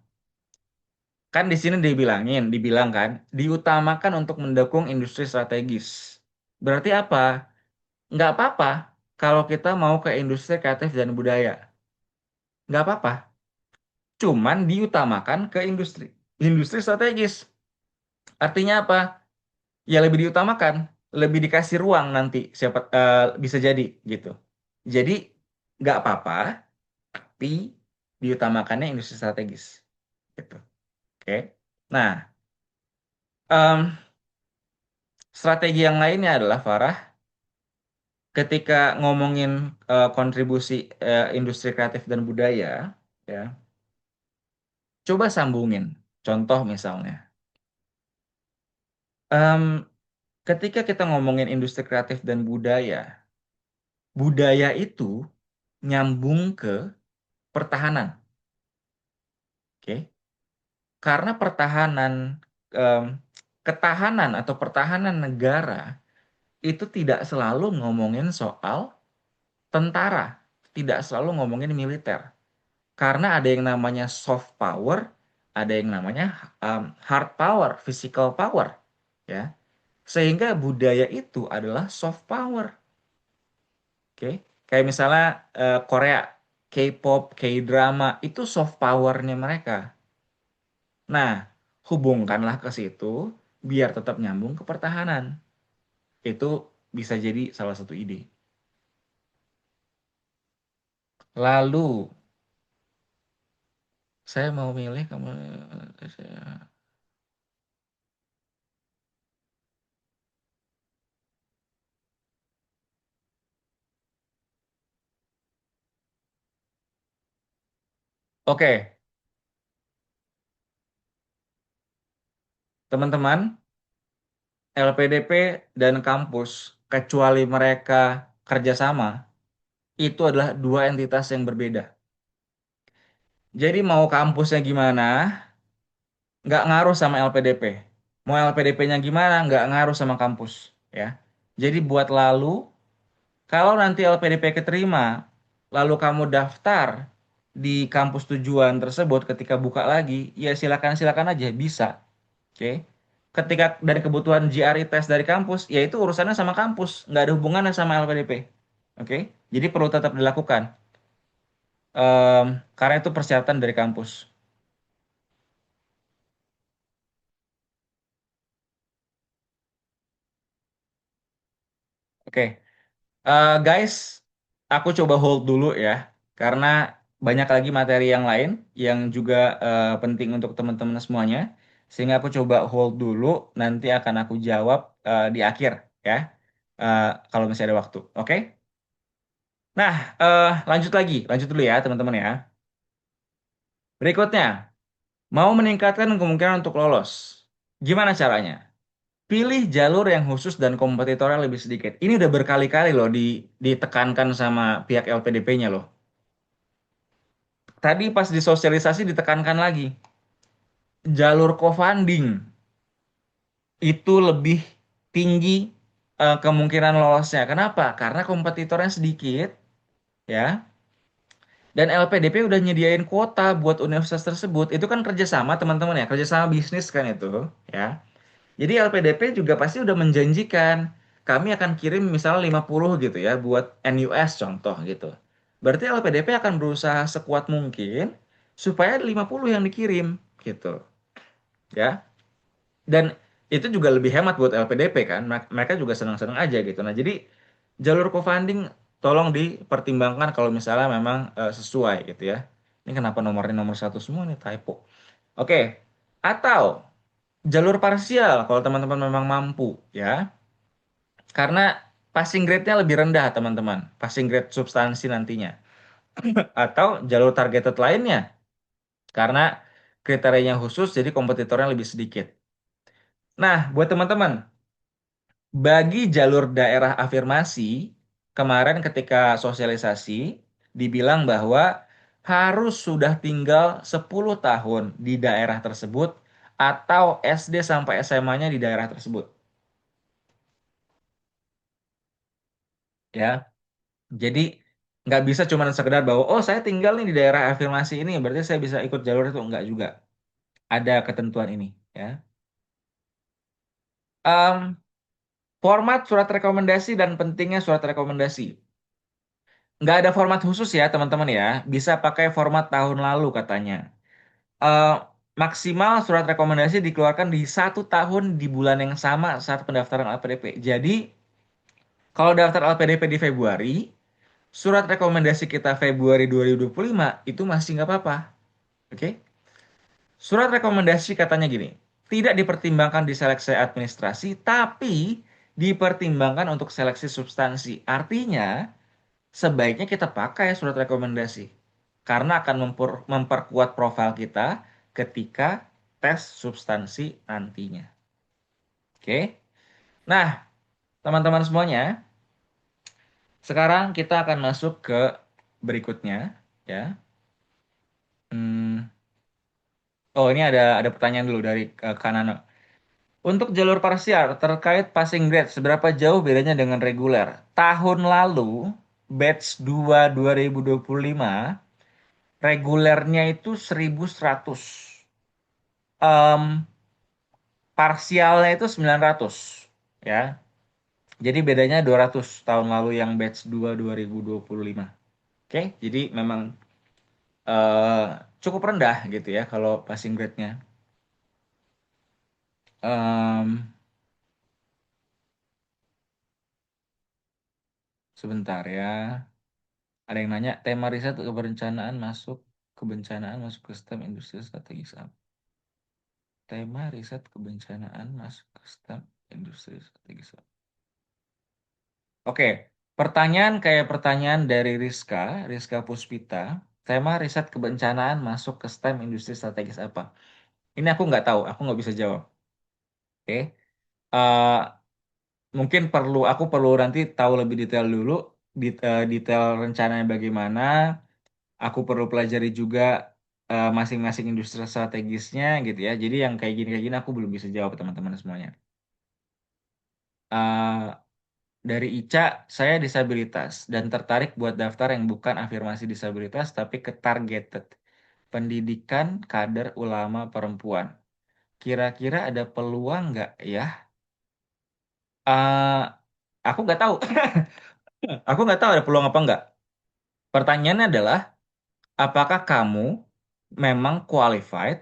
Speaker 1: Kan di sini dibilang kan, diutamakan untuk mendukung industri strategis. Berarti apa? Nggak apa-apa kalau kita mau ke industri kreatif dan budaya. Nggak apa-apa. Cuman diutamakan ke industri industri strategis. Artinya apa? Ya lebih diutamakan, lebih dikasih ruang nanti siapa bisa jadi gitu. Jadi nggak apa-apa, tapi diutamakannya industri strategis gitu. Oke. Nah, em, strategi yang lainnya adalah Farah, ketika ngomongin kontribusi industri kreatif dan budaya, ya, coba sambungin. Contoh misalnya, em, ketika kita ngomongin industri kreatif dan budaya, budaya itu nyambung ke pertahanan, oke? Karena em, ketahanan atau pertahanan negara itu tidak selalu ngomongin soal tentara, tidak selalu ngomongin militer. Karena ada yang namanya soft power, ada yang namanya hard power, physical power, ya. Sehingga budaya itu adalah soft power, oke? Kayak misalnya Korea, K-pop, K-drama itu soft powernya mereka. Nah, hubungkanlah ke situ biar tetap nyambung ke pertahanan. Itu bisa jadi salah satu ide. Lalu, saya mau milih kamu. Oke, teman-teman, LPDP dan kampus, kecuali mereka kerjasama, itu adalah dua entitas yang berbeda. Jadi mau kampusnya gimana, nggak ngaruh sama LPDP. Mau LPDP-nya gimana, nggak ngaruh sama kampus. Ya. Jadi buat lalu, kalau nanti LPDP keterima, lalu kamu daftar di kampus tujuan tersebut ketika buka lagi, ya silakan-silakan aja, bisa. Oke. Ketika dari kebutuhan GRE tes dari kampus, ya itu urusannya sama kampus, nggak ada hubungannya sama LPDP. Oke. Jadi perlu tetap dilakukan. Karena itu persyaratan dari kampus. Oke. Guys, aku coba hold dulu ya, karena banyak lagi materi yang lain yang juga penting untuk teman-teman semuanya. Sehingga aku coba hold dulu, nanti akan aku jawab di akhir ya, Eh, kalau masih ada waktu. Oke? Nah, lanjut dulu ya teman-teman ya. Berikutnya, mau meningkatkan kemungkinan untuk lolos. Gimana caranya? Pilih jalur yang khusus dan kompetitornya lebih sedikit. Ini udah berkali-kali loh ditekankan sama pihak LPDP-nya loh. Tadi pas disosialisasi ditekankan lagi. Jalur co-funding itu lebih tinggi kemungkinan lolosnya. Kenapa? Karena kompetitornya sedikit, ya. Dan LPDP udah nyediain kuota buat universitas tersebut. Itu kan kerjasama teman-teman ya, kerjasama bisnis kan itu, ya. Jadi LPDP juga pasti udah menjanjikan kami akan kirim misalnya 50 gitu ya buat NUS contoh gitu. Berarti LPDP akan berusaha sekuat mungkin supaya ada 50 yang dikirim gitu ya. Dan itu juga lebih hemat buat LPDP kan. Mereka juga senang-senang aja gitu. Nah, jadi jalur co-funding tolong dipertimbangkan kalau misalnya memang sesuai gitu ya. Ini kenapa nomornya nomor satu semua nih typo. Oke, atau jalur parsial kalau teman-teman memang mampu ya. Karena passing grade-nya lebih rendah teman-teman. Passing grade substansi nantinya. Atau jalur targeted lainnya. Karena kriterianya khusus jadi kompetitornya lebih sedikit. Nah, buat teman-teman, bagi jalur daerah afirmasi, kemarin ketika sosialisasi, dibilang bahwa harus sudah tinggal 10 tahun di daerah tersebut atau SD sampai SMA-nya di daerah tersebut. Ya, jadi nggak bisa cuma sekedar bahwa, oh saya tinggal nih di daerah afirmasi ini, berarti saya bisa ikut jalur itu. Nggak juga. Ada ketentuan ini. Ya. Em, Format surat rekomendasi dan pentingnya surat rekomendasi. Nggak ada format khusus ya teman-teman ya. Bisa pakai format tahun lalu katanya. Eh, Maksimal surat rekomendasi dikeluarkan di 1 tahun di bulan yang sama saat pendaftaran LPDP. Jadi kalau daftar LPDP di Februari, surat rekomendasi kita Februari 2025 itu masih nggak apa-apa. Oke? Surat rekomendasi katanya gini, tidak dipertimbangkan di seleksi administrasi, tapi dipertimbangkan untuk seleksi substansi. Artinya, sebaiknya kita pakai surat rekomendasi karena akan memperkuat profil kita ketika tes substansi nantinya. Oke. Nah, teman-teman semuanya, sekarang kita akan masuk ke berikutnya ya. Hmm, oh, ini ada pertanyaan dulu dari Kanano. Untuk jalur parsial terkait passing grade, seberapa jauh bedanya dengan reguler? Tahun lalu, batch 2 2025 regulernya itu 1100. Em, Parsialnya itu 900 ya. Jadi bedanya 200 tahun lalu yang batch 2 2025. Oke, jadi memang eh, cukup rendah gitu ya kalau passing grade-nya. Em, Sebentar ya. Ada yang nanya, tema riset kebencanaan masuk ke STEM industri strategis apa? Tema riset kebencanaan masuk ke STEM industri strategis apa? Oke, pertanyaan kayak pertanyaan dari Rizka Puspita. Tema riset kebencanaan masuk ke STEM industri strategis apa? Ini aku nggak tahu, aku nggak bisa jawab. Oke, Eh, mungkin aku perlu nanti tahu lebih detail dulu, detail rencananya bagaimana. Aku perlu pelajari juga masing-masing industri strategisnya gitu ya. Jadi yang kayak gini aku belum bisa jawab teman-teman semuanya. Eh, dari Ica, saya disabilitas dan tertarik buat daftar yang bukan afirmasi disabilitas tapi ke targeted pendidikan kader ulama perempuan. Kira-kira ada peluang nggak ya? Eh, aku nggak tahu. Aku nggak tahu ada peluang apa nggak. Pertanyaannya adalah, apakah kamu memang qualified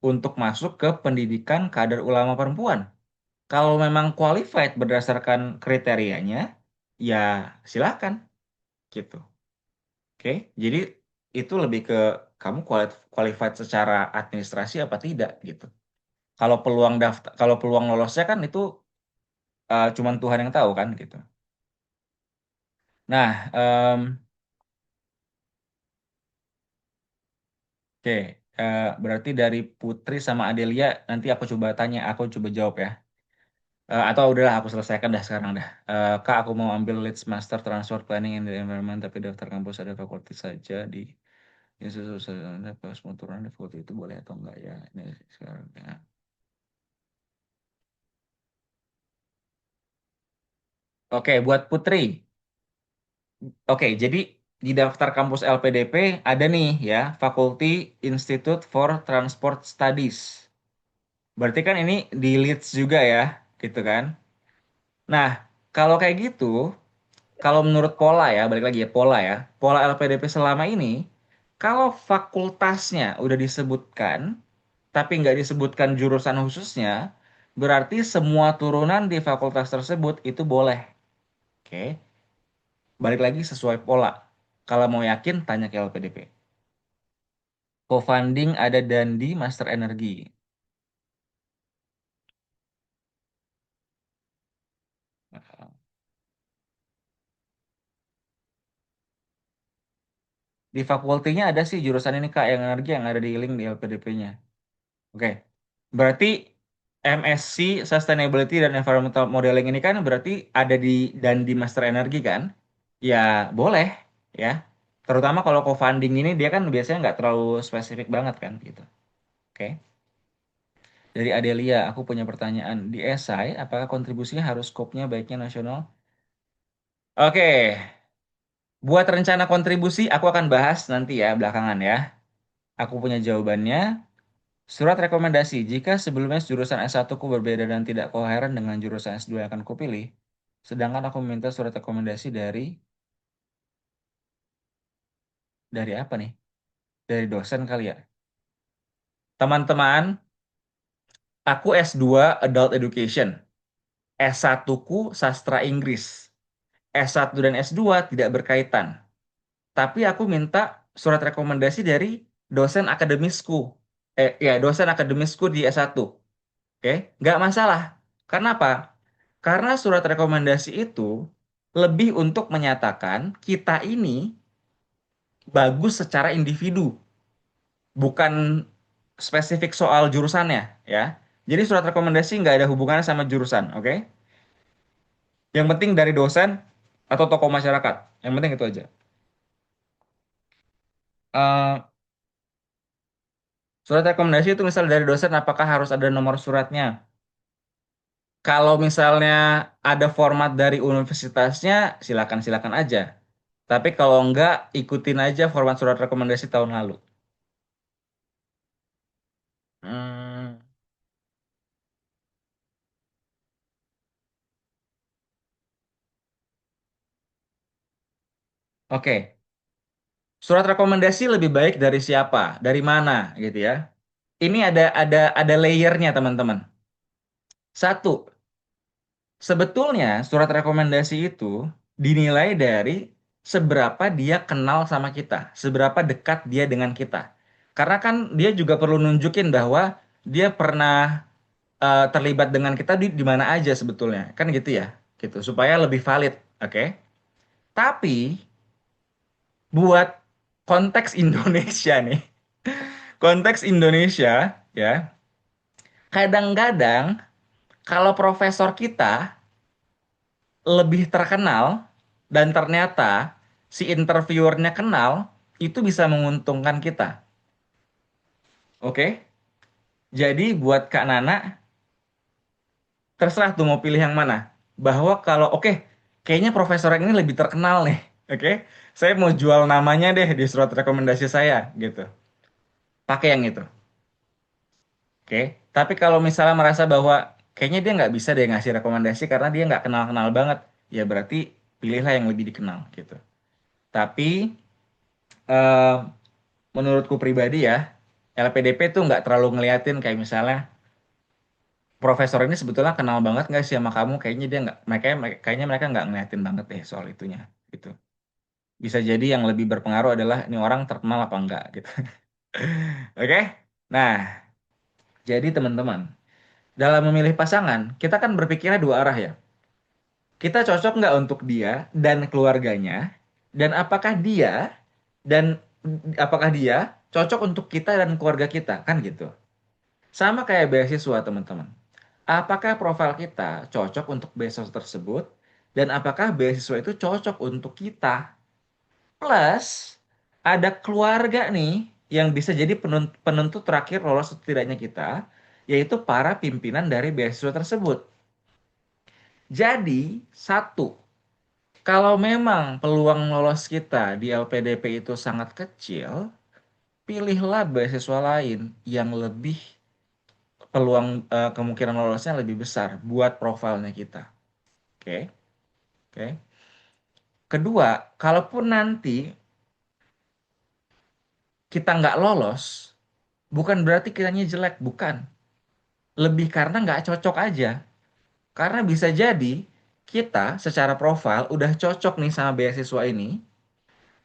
Speaker 1: untuk masuk ke pendidikan kader ulama perempuan? Kalau memang qualified berdasarkan kriterianya, ya silakan gitu. Oke, jadi itu lebih ke kamu qualified secara administrasi apa tidak gitu. Kalau peluang lolosnya kan itu cuman Tuhan yang tahu kan gitu. Nah, oke, berarti dari Putri sama Adelia nanti aku coba tanya, aku coba jawab ya. Atau udahlah aku selesaikan dah sekarang dah. Kak, aku mau ambil Leeds Master Transport Planning and Environment tapi daftar kampus ada fakultas saja di Institut Sarjana pas mau turun ada fakultas itu boleh atau enggak ya? Ini sekarang ya. Oke, buat Putri. Oke, jadi di daftar kampus LPDP ada nih ya, Faculty Institute for Transport Studies. Berarti kan ini di Leeds juga ya, gitu kan? Nah, kalau kayak gitu, kalau menurut pola ya, balik lagi ya, pola LPDP selama ini, kalau fakultasnya udah disebutkan, tapi nggak disebutkan jurusan khususnya, berarti semua turunan di fakultas tersebut itu boleh. Oke. Balik lagi sesuai pola. Kalau mau yakin, tanya ke LPDP. Co-funding ada Dandi Master Energy. Di fakultinya ada sih jurusan ini Kak yang energi yang ada di link di LPDP-nya. Oke. Berarti MSc Sustainability dan Environmental Modeling ini kan berarti ada di dan di Master Energi kan? Ya boleh ya. Terutama kalau co-funding ini dia kan biasanya nggak terlalu spesifik banget kan gitu. Oke. Dari Adelia, aku punya pertanyaan. Di esai, apakah kontribusinya harus skopnya baiknya nasional? Oke, buat rencana kontribusi aku akan bahas nanti ya belakangan ya. Aku punya jawabannya. Surat rekomendasi, jika sebelumnya jurusan S1 ku berbeda dan tidak koheren dengan jurusan S2 yang akan kupilih, sedangkan aku meminta surat rekomendasi dari apa nih? Dari dosen kali ya. Teman-teman, aku S2 Adult Education, S1 ku Sastra Inggris. S1 dan S2 tidak berkaitan. Tapi aku minta surat rekomendasi dari dosen akademisku. Ya, dosen akademisku di S1. Oke, nggak masalah. Karena apa? Karena surat rekomendasi itu lebih untuk menyatakan kita ini bagus secara individu, bukan spesifik soal jurusannya, ya. Jadi surat rekomendasi nggak ada hubungannya sama jurusan, oke? Yang penting dari dosen atau tokoh masyarakat. Yang penting itu aja. Eh, Surat rekomendasi itu misal dari dosen, apakah harus ada nomor suratnya? Kalau misalnya ada format dari universitasnya, silakan-silakan aja. Tapi kalau enggak, ikutin aja format surat rekomendasi tahun lalu. Hmm, oke. Surat rekomendasi lebih baik dari siapa? Dari mana gitu ya. Ini ada layernya, teman-teman. Satu, sebetulnya surat rekomendasi itu dinilai dari seberapa dia kenal sama kita, seberapa dekat dia dengan kita. Karena kan dia juga perlu nunjukin bahwa dia pernah terlibat dengan kita di mana aja sebetulnya. Kan gitu ya. Gitu, supaya lebih valid, oke? Tapi buat konteks Indonesia nih, konteks Indonesia ya, kadang-kadang kalau profesor kita lebih terkenal dan ternyata si interviewernya kenal, itu bisa menguntungkan kita. Oke? Jadi buat Kak Nana, terserah tuh mau pilih yang mana. Bahwa kalau oke, kayaknya profesor yang ini lebih terkenal nih. Oke? Saya mau jual namanya deh di surat rekomendasi saya gitu. Pakai yang itu. Oke? Tapi kalau misalnya merasa bahwa kayaknya dia nggak bisa deh ngasih rekomendasi karena dia nggak kenal-kenal banget, ya berarti pilihlah yang lebih dikenal gitu. Tapi eh, menurutku pribadi ya, LPDP tuh nggak terlalu ngeliatin kayak misalnya profesor ini sebetulnya kenal banget nggak sih sama kamu? Kayaknya dia nggak, kayaknya mereka nggak ngeliatin banget deh soal itunya gitu. Bisa jadi yang lebih berpengaruh adalah ini orang terkenal apa enggak gitu. Oke? Nah, jadi teman-teman, dalam memilih pasangan, kita kan berpikirnya dua arah ya. Kita cocok nggak untuk dia dan keluarganya, dan dan apakah dia cocok untuk kita dan keluarga kita, kan gitu. Sama kayak beasiswa, teman-teman. Apakah profil kita cocok untuk beasiswa tersebut, dan apakah beasiswa itu cocok untuk kita? Plus, ada keluarga nih yang bisa jadi penentu terakhir lolos atau tidaknya kita, yaitu para pimpinan dari beasiswa tersebut. Jadi, satu, kalau memang peluang lolos kita di LPDP itu sangat kecil, pilihlah beasiswa lain yang lebih kemungkinan lolosnya lebih besar buat profilnya kita. Oke, oke. Kedua, kalaupun nanti kita nggak lolos, bukan berarti kitanya jelek, bukan. Lebih karena nggak cocok aja. Karena bisa jadi kita secara profil udah cocok nih sama beasiswa ini,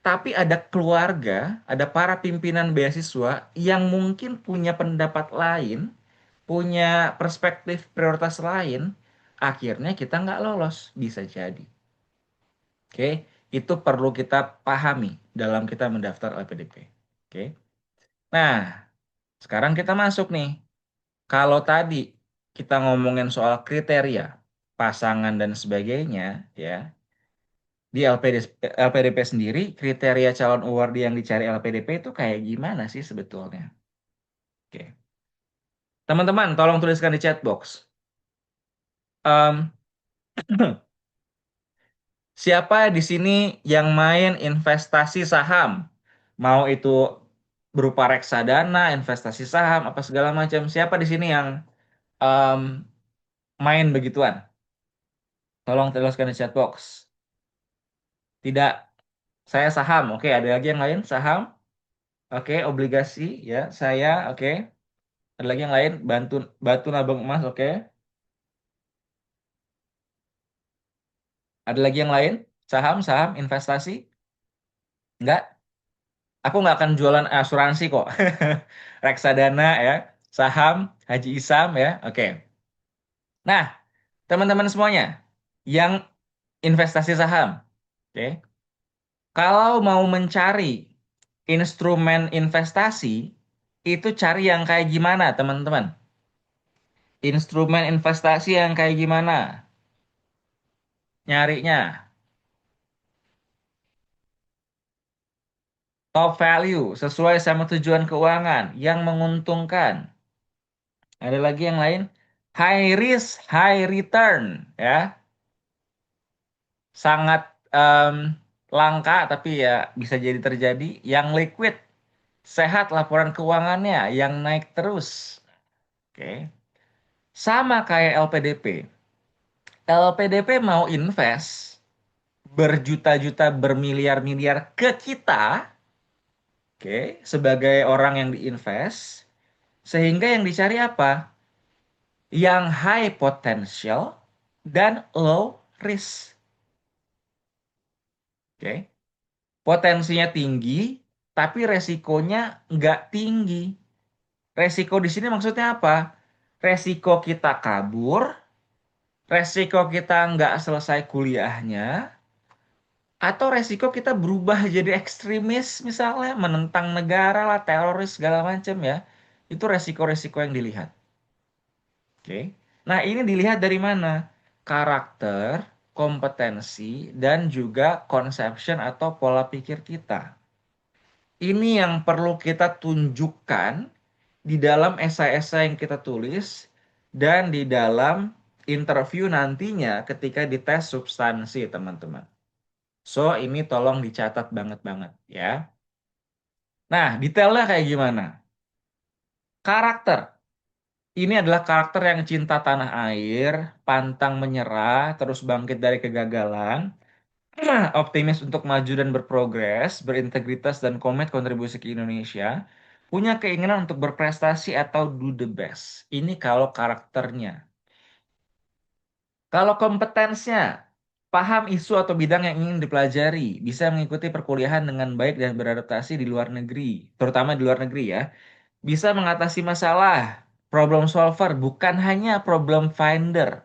Speaker 1: tapi ada keluarga, ada para pimpinan beasiswa yang mungkin punya pendapat lain, punya perspektif prioritas lain, akhirnya kita nggak lolos, bisa jadi. Oke, itu perlu kita pahami dalam kita mendaftar LPDP. Oke, nah sekarang kita masuk nih. Kalau tadi kita ngomongin soal kriteria, pasangan dan sebagainya, ya, di LPDP sendiri, kriteria calon awardee yang dicari LPDP itu kayak gimana sih sebetulnya? Oke, teman-teman, tolong tuliskan di chat box. Em, siapa di sini yang main investasi saham? Mau itu berupa reksadana, investasi saham, apa segala macam. Siapa di sini yang em, main begituan? Tolong tuliskan di chat box. Tidak, saya saham. Oke, ada lagi yang lain? Saham? Oke, obligasi ya. Saya, oke. Ada lagi yang lain? Bantu batu nabung emas, oke. Ada lagi yang lain? Saham, saham, investasi? Enggak. Aku nggak akan jualan asuransi kok. Reksadana ya, saham, Haji Isam ya. Oke. Nah, teman-teman semuanya yang investasi saham, oke. Kalau mau mencari instrumen investasi, itu cari yang kayak gimana, teman-teman? Instrumen investasi yang kayak gimana? Nyarinya top value sesuai sama tujuan keuangan yang menguntungkan. Ada lagi yang lain? High risk, high return, ya. Sangat em, langka tapi ya bisa jadi terjadi. Yang liquid, sehat laporan keuangannya, yang naik terus. Oke. Sama kayak LPDP. LPDP mau invest berjuta-juta, bermiliar-miliar ke kita, oke, sebagai orang yang diinvest, sehingga yang dicari apa? Yang high potential dan low risk. Oke, potensinya tinggi, tapi resikonya nggak tinggi. Resiko di sini maksudnya apa? Resiko kita kabur, resiko kita nggak selesai kuliahnya, atau resiko kita berubah jadi ekstremis misalnya, menentang negara lah, teroris segala macam ya. Itu resiko-resiko yang dilihat. Oke. Nah, ini dilihat dari mana? Karakter, kompetensi, dan juga conception atau pola pikir kita. Ini yang perlu kita tunjukkan di dalam esai-esai yang kita tulis dan di dalam interview nantinya ketika dites substansi, teman-teman. So, ini tolong dicatat banget-banget ya. Nah, detailnya kayak gimana? Karakter. Ini adalah karakter yang cinta tanah air, pantang menyerah, terus bangkit dari kegagalan, optimis untuk maju dan berprogres, berintegritas dan komit kontribusi ke Indonesia, punya keinginan untuk berprestasi atau do the best. Ini kalau karakternya. Kalau kompetensinya, paham isu atau bidang yang ingin dipelajari, bisa mengikuti perkuliahan dengan baik dan beradaptasi di luar negeri, terutama di luar negeri ya. Bisa mengatasi masalah, problem solver, bukan hanya problem finder.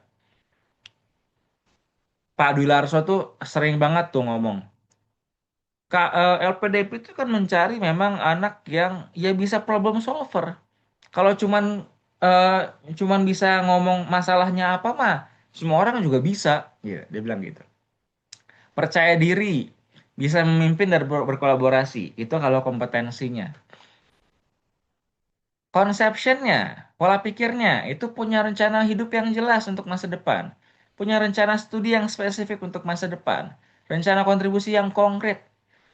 Speaker 1: Pak Dwi Larso tuh sering banget tuh ngomong. LPDP itu kan mencari memang anak yang ya bisa problem solver. Kalau eh, cuman bisa ngomong masalahnya apa mah, semua orang juga bisa. Ya, dia bilang gitu. Percaya diri, bisa memimpin dan berkolaborasi. Itu kalau kompetensinya. Conceptionnya, pola pikirnya, itu punya rencana hidup yang jelas untuk masa depan. Punya rencana studi yang spesifik untuk masa depan. Rencana kontribusi yang konkret.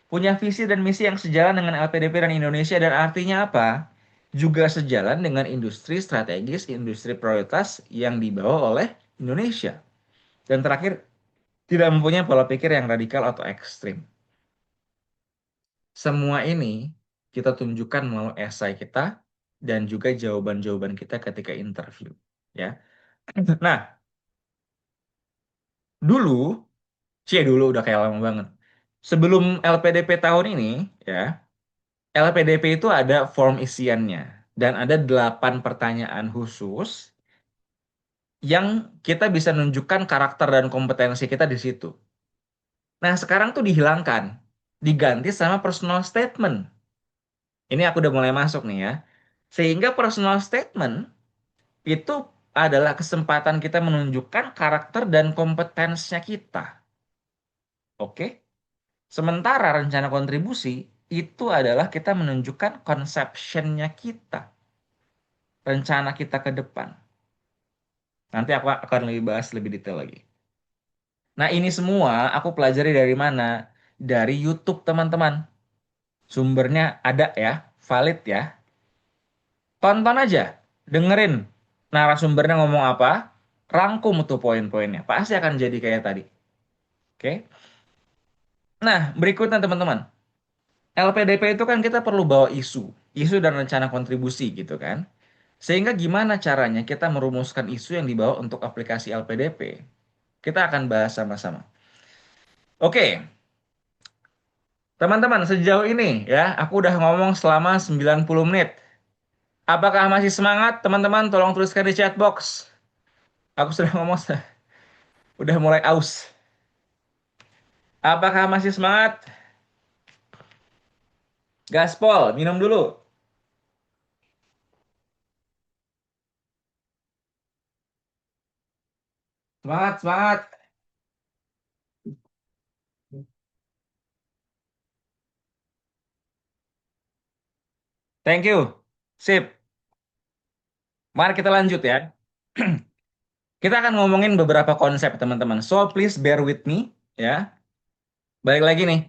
Speaker 1: Punya visi dan misi yang sejalan dengan LPDP dan Indonesia dan artinya apa? Juga sejalan dengan industri strategis, industri prioritas yang dibawa oleh Indonesia. Dan terakhir, tidak mempunyai pola pikir yang radikal atau ekstrim. Semua ini kita tunjukkan melalui esai kita dan juga jawaban-jawaban kita ketika interview. Ya. Nah, Dulu, dulu udah kayak lama banget. Sebelum LPDP tahun ini, ya, LPDP itu ada form isiannya dan ada 8 pertanyaan khusus yang kita bisa nunjukkan karakter dan kompetensi kita di situ. Nah, sekarang tuh dihilangkan, diganti sama personal statement. Ini aku udah mulai masuk nih ya. Sehingga personal statement itu adalah kesempatan kita menunjukkan karakter dan kompetensinya kita. Oke? Sementara rencana kontribusi itu adalah kita menunjukkan conception-nya kita, rencana kita ke depan. Nanti aku akan lebih bahas lebih detail lagi. Nah, ini semua aku pelajari dari mana? Dari YouTube, teman-teman. Sumbernya ada ya, valid ya. Tonton aja, dengerin narasumbernya ngomong apa, rangkum tuh poin-poinnya. Pasti akan jadi kayak tadi. Oke? Nah, berikutnya teman-teman. LPDP itu kan kita perlu bawa isu dan rencana kontribusi gitu kan. Sehingga gimana caranya kita merumuskan isu yang dibawa untuk aplikasi LPDP? Kita akan bahas sama-sama. Oke, teman-teman, sejauh ini ya, aku udah ngomong selama 90 menit. Apakah masih semangat, teman-teman? Tolong tuliskan di chat box. Aku sudah ngomong, udah mulai aus. Apakah masih semangat? Gaspol, minum dulu. Semangat, semangat. Thank you. Sip. Mari kita lanjut ya. Kita akan ngomongin beberapa konsep, teman-teman. So, please bear with me ya. Balik lagi nih.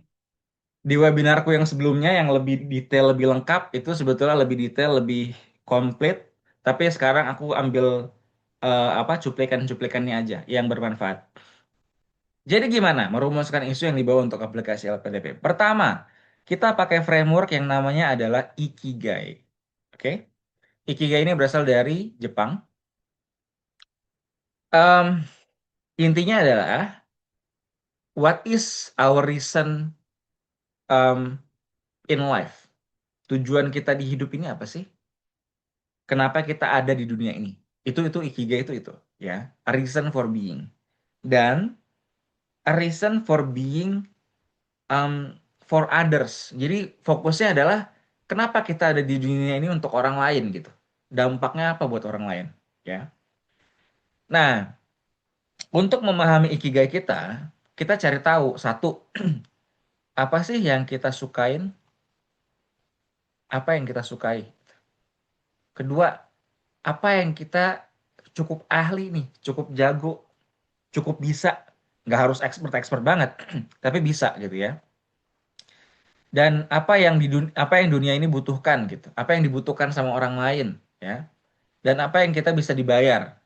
Speaker 1: Di webinarku yang sebelumnya yang lebih detail, lebih lengkap, itu sebetulnya lebih detail, lebih komplit. Tapi sekarang aku ambil apa cuplikan-cuplikannya aja yang bermanfaat. Jadi gimana merumuskan isu yang dibawa untuk aplikasi LPDP? Pertama, kita pakai framework yang namanya adalah Ikigai. Oke? Ikigai ini berasal dari Jepang. Em, intinya adalah what is our reason in life? Tujuan kita di hidup ini apa sih? Kenapa kita ada di dunia ini? Itu Ikigai itu ya. A reason for being. Dan a reason for being for others. Jadi fokusnya adalah kenapa kita ada di dunia ini untuk orang lain gitu. Dampaknya apa buat orang lain, ya. Nah, untuk memahami ikigai kita, kita cari tahu satu, apa sih yang kita sukain, apa yang kita sukai. Kedua, apa yang kita cukup ahli nih, cukup jago, cukup bisa. Nggak harus expert-expert banget, tapi bisa gitu ya. Dan apa yang dunia ini butuhkan gitu. Apa yang dibutuhkan sama orang lain, ya. Dan apa yang kita bisa dibayar.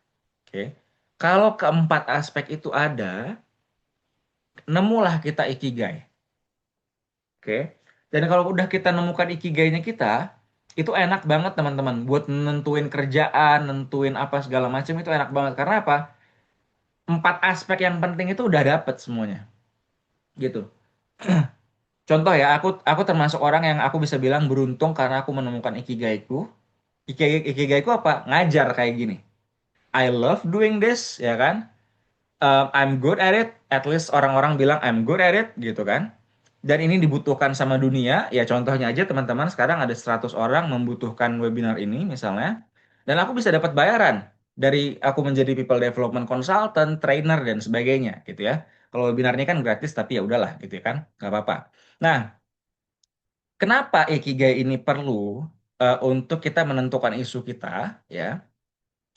Speaker 1: Oke. Kalau keempat aspek itu ada, nemulah kita ikigai. Oke. Dan kalau udah kita nemukan ikigainya kita, itu enak banget teman-teman. Buat nentuin kerjaan, nentuin apa segala macam itu enak banget. Karena apa? Empat aspek yang penting itu udah dapet semuanya. Gitu. Contoh ya, aku termasuk orang yang aku bisa bilang beruntung karena aku menemukan ikigaiku. Ikigaiku apa? Ngajar kayak gini. I love doing this, ya kan? I'm good at it, at least orang-orang bilang I'm good at it gitu kan. Dan ini dibutuhkan sama dunia, ya contohnya aja teman-teman sekarang ada 100 orang membutuhkan webinar ini misalnya. Dan aku bisa dapat bayaran dari aku menjadi people development consultant, trainer dan sebagainya gitu ya. Kalau webinarnya kan gratis tapi ya udahlah gitu ya kan, nggak apa-apa. Nah, kenapa Ikigai ini perlu untuk kita menentukan isu kita ya,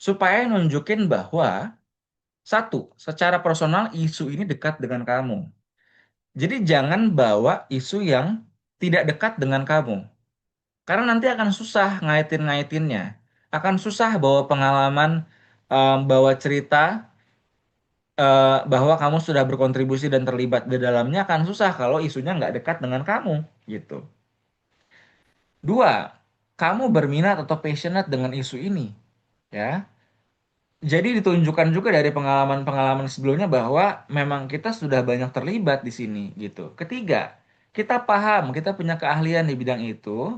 Speaker 1: supaya nunjukin bahwa satu, secara personal isu ini dekat dengan kamu. Jadi jangan bawa isu yang tidak dekat dengan kamu. Karena nanti akan susah ngaitin-ngaitinnya. Akan susah bawa pengalaman, bawa cerita bahwa kamu sudah berkontribusi dan terlibat di dalamnya akan susah kalau isunya nggak dekat dengan kamu, gitu. Dua, kamu berminat atau passionate dengan isu ini, ya. Jadi ditunjukkan juga dari pengalaman-pengalaman sebelumnya bahwa memang kita sudah banyak terlibat di sini gitu. Ketiga, kita paham, kita punya keahlian di bidang itu.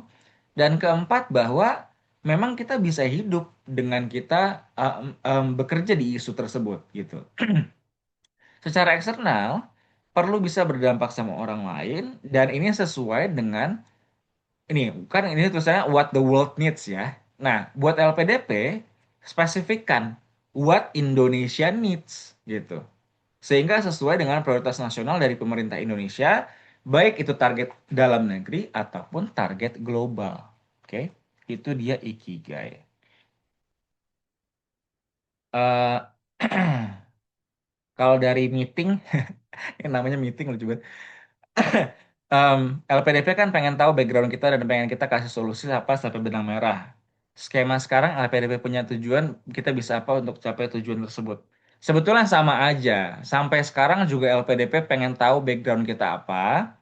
Speaker 1: Dan keempat, bahwa memang kita bisa hidup dengan kita bekerja di isu tersebut gitu. Secara eksternal, perlu bisa berdampak sama orang lain dan ini sesuai dengan ini kan ini tulisannya what the world needs ya. Nah, buat LPDP spesifikkan what Indonesia needs gitu. Sehingga sesuai dengan prioritas nasional dari pemerintah Indonesia, baik itu target dalam negeri ataupun target global. Oke, itu dia Ikigai. Eh kalau dari meeting, yang namanya meeting lucu banget. LPDP kan pengen tahu background kita dan pengen kita kasih solusi apa sampai benang merah. Skema sekarang LPDP punya tujuan, kita bisa apa untuk capai tujuan tersebut. Sebetulnya sama aja. Sampai sekarang juga LPDP pengen tahu background kita apa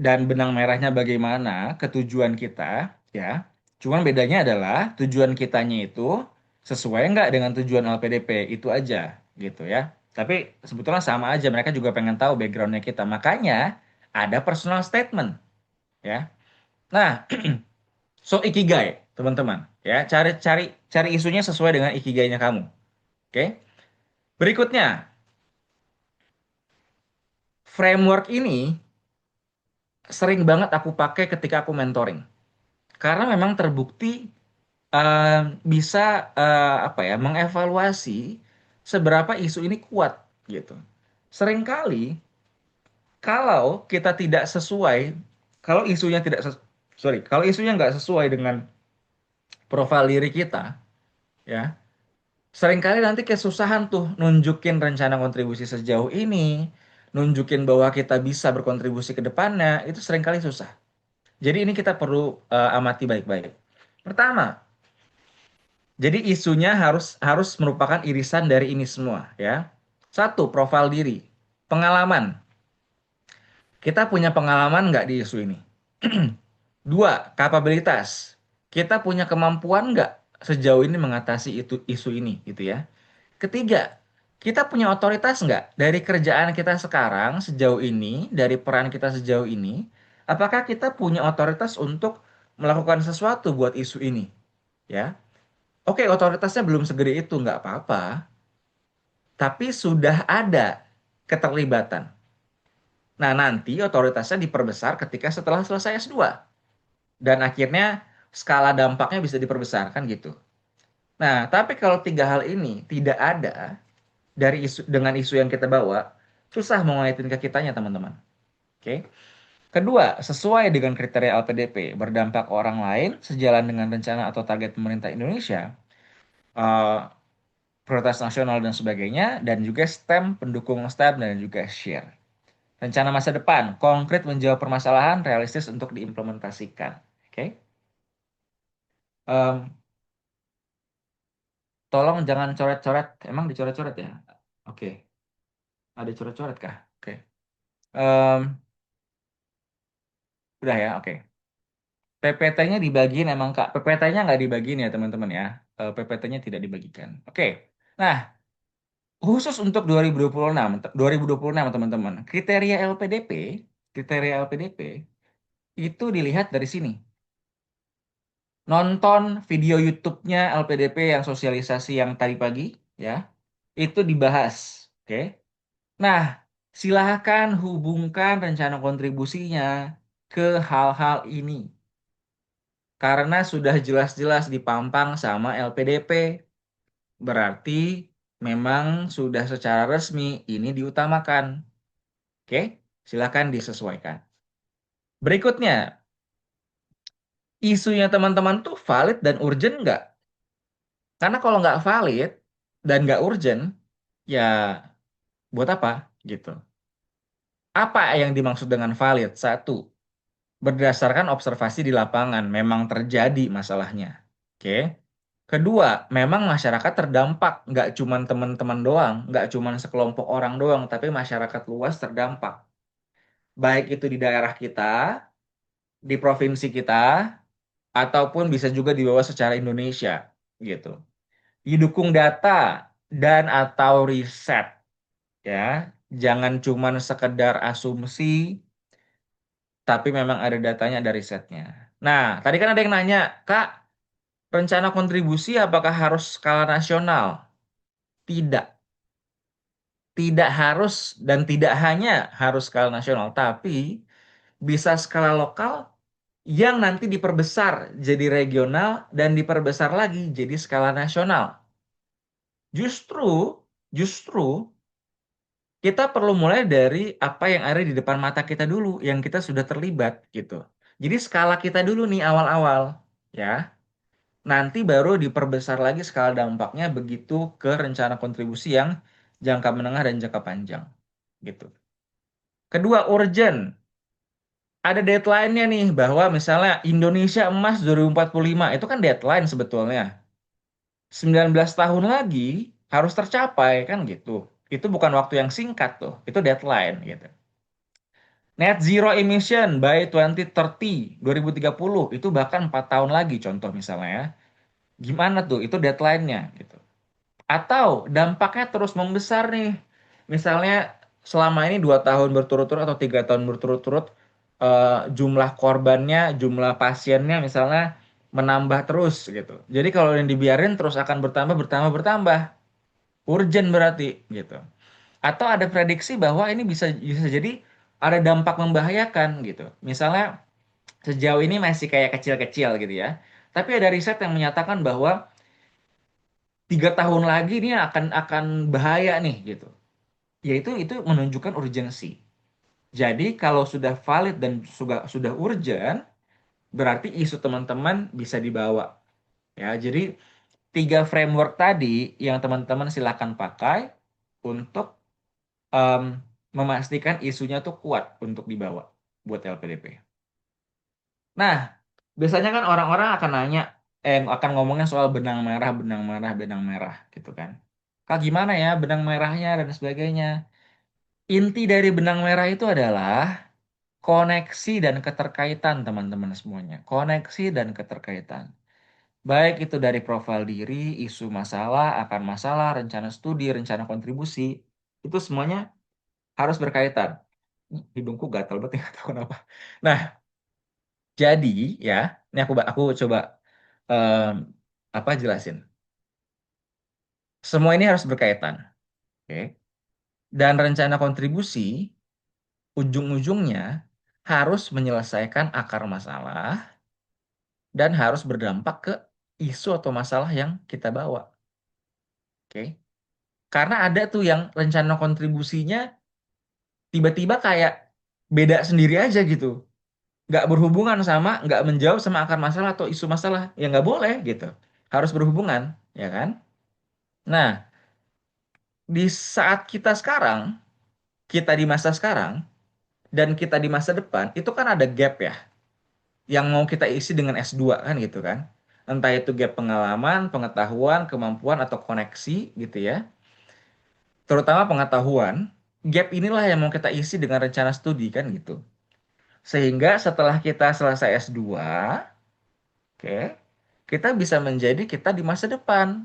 Speaker 1: dan benang merahnya bagaimana ke tujuan kita, ya. Cuman bedanya adalah tujuan kitanya itu sesuai nggak dengan tujuan LPDP, itu aja gitu ya. Tapi sebetulnya sama aja, mereka juga pengen tahu backgroundnya kita. Makanya ada personal statement, ya. Nah, so ikigai, teman-teman, ya. Cari cari cari isunya sesuai dengan ikigainya kamu. Oke. Berikutnya, framework ini sering banget aku pakai ketika aku mentoring. Karena memang terbukti eh, bisa apa ya mengevaluasi seberapa isu ini kuat gitu. Seringkali kalau kita tidak sesuai, kalau isunya tidak sorry, kalau isunya nggak sesuai dengan profil diri kita, ya seringkali nanti kesusahan tuh nunjukin rencana kontribusi sejauh ini, nunjukin bahwa kita bisa berkontribusi ke depannya, itu seringkali susah. Jadi ini kita perlu amati baik-baik. Pertama, jadi isunya harus harus merupakan irisan dari ini semua, ya. Satu, profil diri, pengalaman. Kita punya pengalaman nggak di isu ini? Dua, kapabilitas. Kita punya kemampuan nggak sejauh ini mengatasi itu isu ini, gitu ya. Ketiga, kita punya otoritas nggak dari kerjaan kita sekarang sejauh ini, dari peran kita sejauh ini, apakah kita punya otoritas untuk melakukan sesuatu buat isu ini, ya? Oke, otoritasnya belum segede itu, nggak apa-apa, tapi sudah ada keterlibatan. Nah, nanti otoritasnya diperbesar ketika setelah selesai S2. Dan akhirnya skala dampaknya bisa diperbesar, kan gitu. Nah, tapi kalau tiga hal ini tidak ada dari isu dengan isu yang kita bawa, susah mau ngaitin ke kitanya, teman-teman. Oke. Kedua, sesuai dengan kriteria LPDP, berdampak ke orang lain, sejalan dengan rencana atau target pemerintah Indonesia, eh, prioritas nasional dan sebagainya, dan juga STEM, pendukung STEM, dan juga share. Rencana masa depan, konkret menjawab permasalahan, realistis untuk diimplementasikan. Oke? Em, tolong jangan coret-coret. Emang dicoret-coret ya? Oke. Ada coret-coret kah? Oke. Em, udah ya, oke. PPT-nya dibagiin emang Kak. PPT-nya nggak dibagiin ya teman-teman ya. PPT-nya tidak dibagikan. Oke. Nah, khusus untuk 2026 teman-teman. Kriteria LPDP itu dilihat dari sini. Nonton video YouTube-nya LPDP yang sosialisasi yang tadi pagi, ya, itu dibahas. Oke. Nah, silahkan hubungkan rencana kontribusinya ke hal-hal ini. Karena sudah jelas-jelas dipampang sama LPDP. Berarti memang sudah secara resmi ini diutamakan. Oke, silahkan disesuaikan. Berikutnya, isunya teman-teman tuh valid dan urgent nggak? Karena kalau nggak valid dan nggak urgent, ya buat apa gitu. Apa yang dimaksud dengan valid? Satu, berdasarkan observasi di lapangan, memang terjadi masalahnya. Oke. Kedua, memang masyarakat terdampak, nggak cuma teman-teman doang, nggak cuma sekelompok orang doang, tapi masyarakat luas terdampak. Baik itu di daerah kita, di provinsi kita, ataupun bisa juga dibawa secara Indonesia, gitu. didukung data dan atau riset ya. Jangan cuman sekedar asumsi, tapi memang ada datanya, ada risetnya. Nah, tadi kan ada yang nanya, Kak, rencana kontribusi apakah harus skala nasional? Tidak. Tidak harus dan tidak hanya harus skala nasional, tapi bisa skala lokal yang nanti diperbesar jadi regional dan diperbesar lagi jadi skala nasional. Justru, justru kita perlu mulai dari apa yang ada di depan mata kita dulu, yang kita sudah terlibat gitu. Jadi skala kita dulu nih awal-awal, ya. Nanti baru diperbesar lagi skala dampaknya begitu ke rencana kontribusi yang jangka menengah dan jangka panjang, gitu. Kedua, urgent. Ada deadline-nya nih bahwa misalnya Indonesia Emas 2045 itu kan deadline sebetulnya. 19 tahun lagi harus tercapai kan gitu. Itu bukan waktu yang singkat tuh, itu deadline gitu. Net zero emission by 2030, 2030 itu bahkan 4 tahun lagi contoh misalnya ya. Gimana tuh? Itu deadline-nya gitu. Atau dampaknya terus membesar nih. Misalnya selama ini 2 tahun berturut-turut atau 3 tahun berturut-turut jumlah korbannya, jumlah pasiennya misalnya menambah terus gitu. Jadi kalau yang dibiarin terus akan bertambah, bertambah, bertambah. Urgent berarti gitu. Atau ada prediksi bahwa ini bisa bisa jadi ada dampak membahayakan gitu. Misalnya sejauh ini masih kayak kecil-kecil gitu ya. Tapi ada riset yang menyatakan bahwa 3 tahun lagi ini akan bahaya nih gitu. Yaitu itu menunjukkan urgensi. Jadi kalau sudah valid dan sudah urgent, berarti isu teman-teman bisa dibawa. Ya, jadi 3 framework tadi yang teman-teman silakan pakai untuk em, memastikan isunya tuh kuat untuk dibawa buat LPDP. Nah, biasanya kan orang-orang akan nanya, akan ngomongnya soal benang merah, benang merah, benang merah, gitu kan. Kak, gimana ya benang merahnya dan sebagainya? Inti dari benang merah itu adalah koneksi dan keterkaitan teman-teman semuanya. Koneksi dan keterkaitan. Baik itu dari profil diri, isu masalah, akar masalah, rencana studi, rencana kontribusi, itu semuanya harus berkaitan. Hidungku gatal banget, nggak tahu kenapa. Nah, jadi ya, ini aku coba em, apa jelasin. Semua ini harus berkaitan, oke? Dan rencana kontribusi ujung-ujungnya harus menyelesaikan akar masalah dan harus berdampak ke isu atau masalah yang kita bawa, oke? Karena ada tuh yang rencana kontribusinya tiba-tiba kayak beda sendiri aja gitu, nggak berhubungan sama, nggak menjawab sama akar masalah atau isu masalah, ya nggak boleh gitu, harus berhubungan, ya kan? Nah, di saat kita sekarang, kita di masa sekarang, dan kita di masa depan, itu kan ada gap ya, yang mau kita isi dengan S2 kan gitu kan. Entah itu gap pengalaman, pengetahuan, kemampuan, atau koneksi gitu ya. Terutama pengetahuan, gap inilah yang mau kita isi dengan rencana studi kan gitu. Sehingga setelah kita selesai S2, oke, kita bisa menjadi kita di masa depan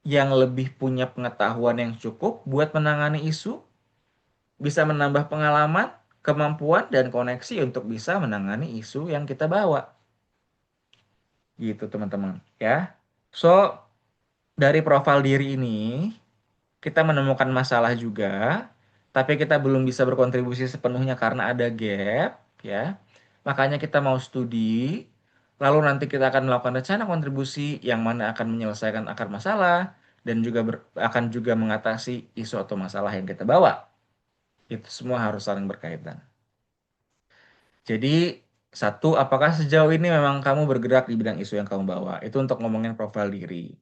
Speaker 1: yang lebih punya pengetahuan yang cukup buat menangani isu, bisa menambah pengalaman, kemampuan, dan koneksi untuk bisa menangani isu yang kita bawa. Gitu teman-teman ya. So, dari profil diri ini kita menemukan masalah juga, tapi kita belum bisa berkontribusi sepenuhnya karena ada gap ya. Makanya kita mau studi, lalu nanti kita akan melakukan rencana kontribusi yang mana akan menyelesaikan akar masalah dan juga akan juga mengatasi isu atau masalah yang kita bawa. Itu semua harus saling berkaitan. Jadi, satu, apakah sejauh ini memang kamu bergerak di bidang isu yang kamu bawa? Itu untuk ngomongin profil diri.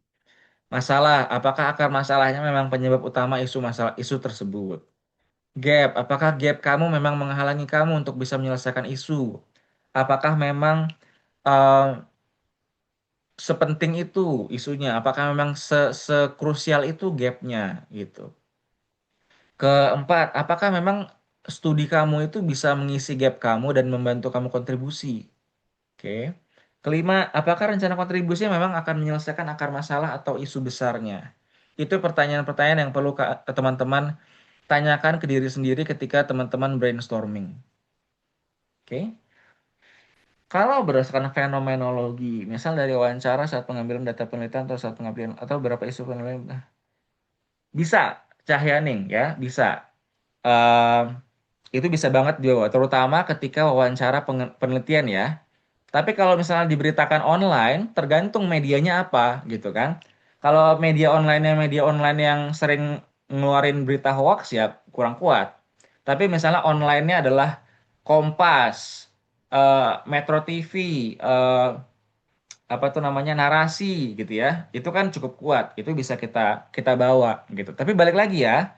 Speaker 1: Masalah, apakah akar masalahnya memang penyebab utama isu masalah isu tersebut? Gap, apakah gap kamu memang menghalangi kamu untuk bisa menyelesaikan isu? Apakah memang eh, sepenting itu isunya? Apakah memang sekrusial itu gapnya gitu? Keempat, apakah memang studi kamu itu bisa mengisi gap kamu dan membantu kamu kontribusi? Oke. Kelima, apakah rencana kontribusinya memang akan menyelesaikan akar masalah atau isu besarnya? Itu pertanyaan-pertanyaan yang perlu teman-teman tanyakan ke diri sendiri ketika teman-teman brainstorming. Oke? Kalau berdasarkan fenomenologi, misal dari wawancara saat pengambilan data penelitian atau saat pengambilan atau beberapa isu penelitian, bisa Cahyaning ya, bisa. Ehm, itu bisa banget juga, terutama ketika wawancara penelitian ya. Tapi kalau misalnya diberitakan online, tergantung medianya apa gitu kan. Kalau media online yang sering ngeluarin berita hoax ya kurang kuat. Tapi misalnya online-nya adalah Kompas, Metro TV, eh, apa tuh namanya narasi gitu ya. Itu kan cukup kuat. Itu bisa kita kita bawa gitu. Tapi balik lagi ya,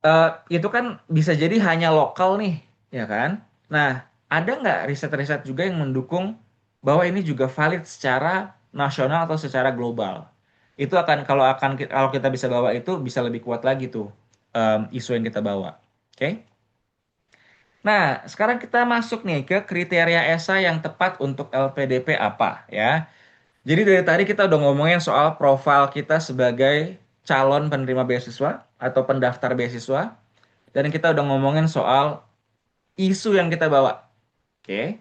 Speaker 1: eh, itu kan bisa jadi hanya lokal nih, ya kan? Nah, ada nggak riset-riset juga yang mendukung bahwa ini juga valid secara nasional atau secara global? Itu kalau kita bisa bawa itu bisa lebih kuat lagi tuh isu yang kita bawa. Oke? Nah, sekarang kita masuk nih ke kriteria ESA yang tepat untuk LPDP apa ya. Jadi dari tadi kita udah ngomongin soal profil kita sebagai calon penerima beasiswa atau pendaftar beasiswa. Dan kita udah ngomongin soal isu yang kita bawa. Oke.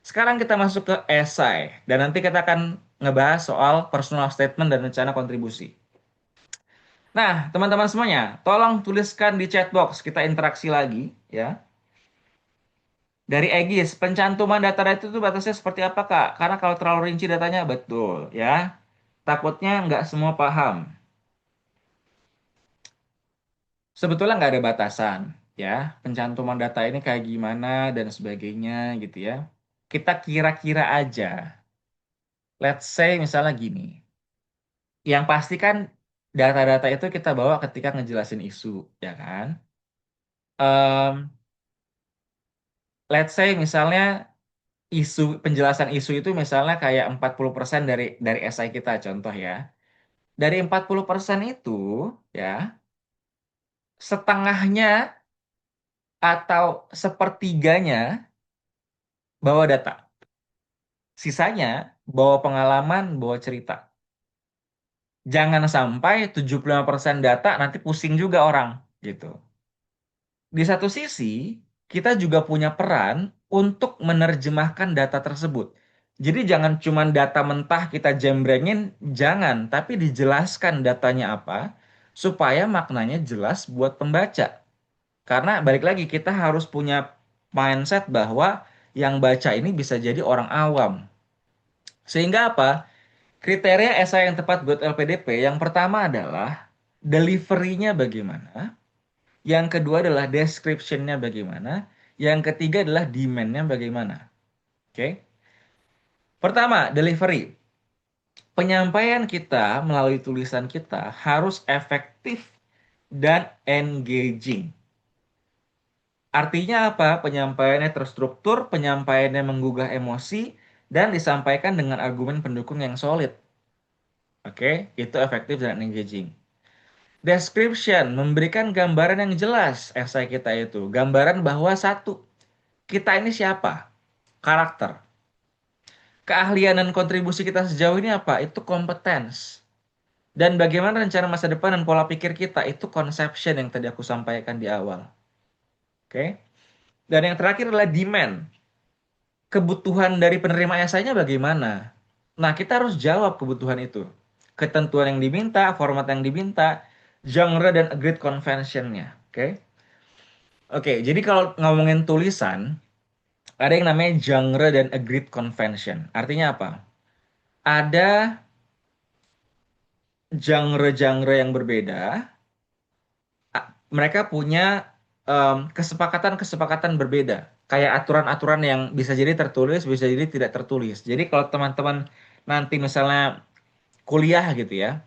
Speaker 1: Sekarang kita masuk ke esai. Dan nanti kita akan ngebahas soal personal statement dan rencana kontribusi. Nah, teman-teman semuanya, tolong tuliskan di chat box. Kita interaksi lagi, ya. Dari Egis, pencantuman data itu tuh batasnya seperti apa, Kak? Karena kalau terlalu rinci datanya, betul, ya. Takutnya nggak semua paham. Sebetulnya nggak ada batasan, ya. Pencantuman data ini kayak gimana dan sebagainya, gitu ya. Kita kira-kira aja. Let's say misalnya gini, yang pasti kan data-data itu kita bawa ketika ngejelasin isu, ya kan? Em, let's say misalnya penjelasan isu itu misalnya kayak 40% dari esai kita, contoh ya. Dari 40% itu, ya, setengahnya atau sepertiganya bawa data. Sisanya bawa pengalaman, bawa cerita. Jangan sampai 75% data nanti pusing juga orang, gitu. Di satu sisi, kita juga punya peran untuk menerjemahkan data tersebut. Jadi jangan cuma data mentah kita jembrengin, jangan, tapi dijelaskan datanya apa supaya maknanya jelas buat pembaca. Karena balik lagi kita harus punya mindset bahwa yang baca ini bisa jadi orang awam. Sehingga apa? Kriteria esai yang tepat buat LPDP yang pertama adalah delivery-nya bagaimana. Yang kedua adalah description-nya bagaimana. Yang ketiga adalah demand-nya bagaimana. Oke. Pertama, delivery. Penyampaian kita melalui tulisan kita harus efektif dan engaging. Artinya apa? Penyampaiannya terstruktur, penyampaiannya menggugah emosi, dan disampaikan dengan argumen pendukung yang solid. Oke, itu efektif dan engaging. Description, memberikan gambaran yang jelas esai kita itu. Gambaran bahwa satu, kita ini siapa? Karakter. Keahlian dan kontribusi kita sejauh ini apa? Itu competence. Dan bagaimana rencana masa depan dan pola pikir kita? Itu conception yang tadi aku sampaikan di awal. Oke. Dan yang terakhir adalah demand. Kebutuhan dari penerima esainya bagaimana? Nah, kita harus jawab kebutuhan itu. Ketentuan yang diminta, format yang diminta, genre dan agreed convention-nya. Oke. Oke, jadi kalau ngomongin tulisan, ada yang namanya genre dan agreed convention. Artinya apa? Ada genre-genre yang berbeda, mereka punya kesepakatan-kesepakatan berbeda. Kayak aturan-aturan yang bisa jadi tertulis, bisa jadi tidak tertulis. Jadi kalau teman-teman nanti misalnya kuliah gitu ya,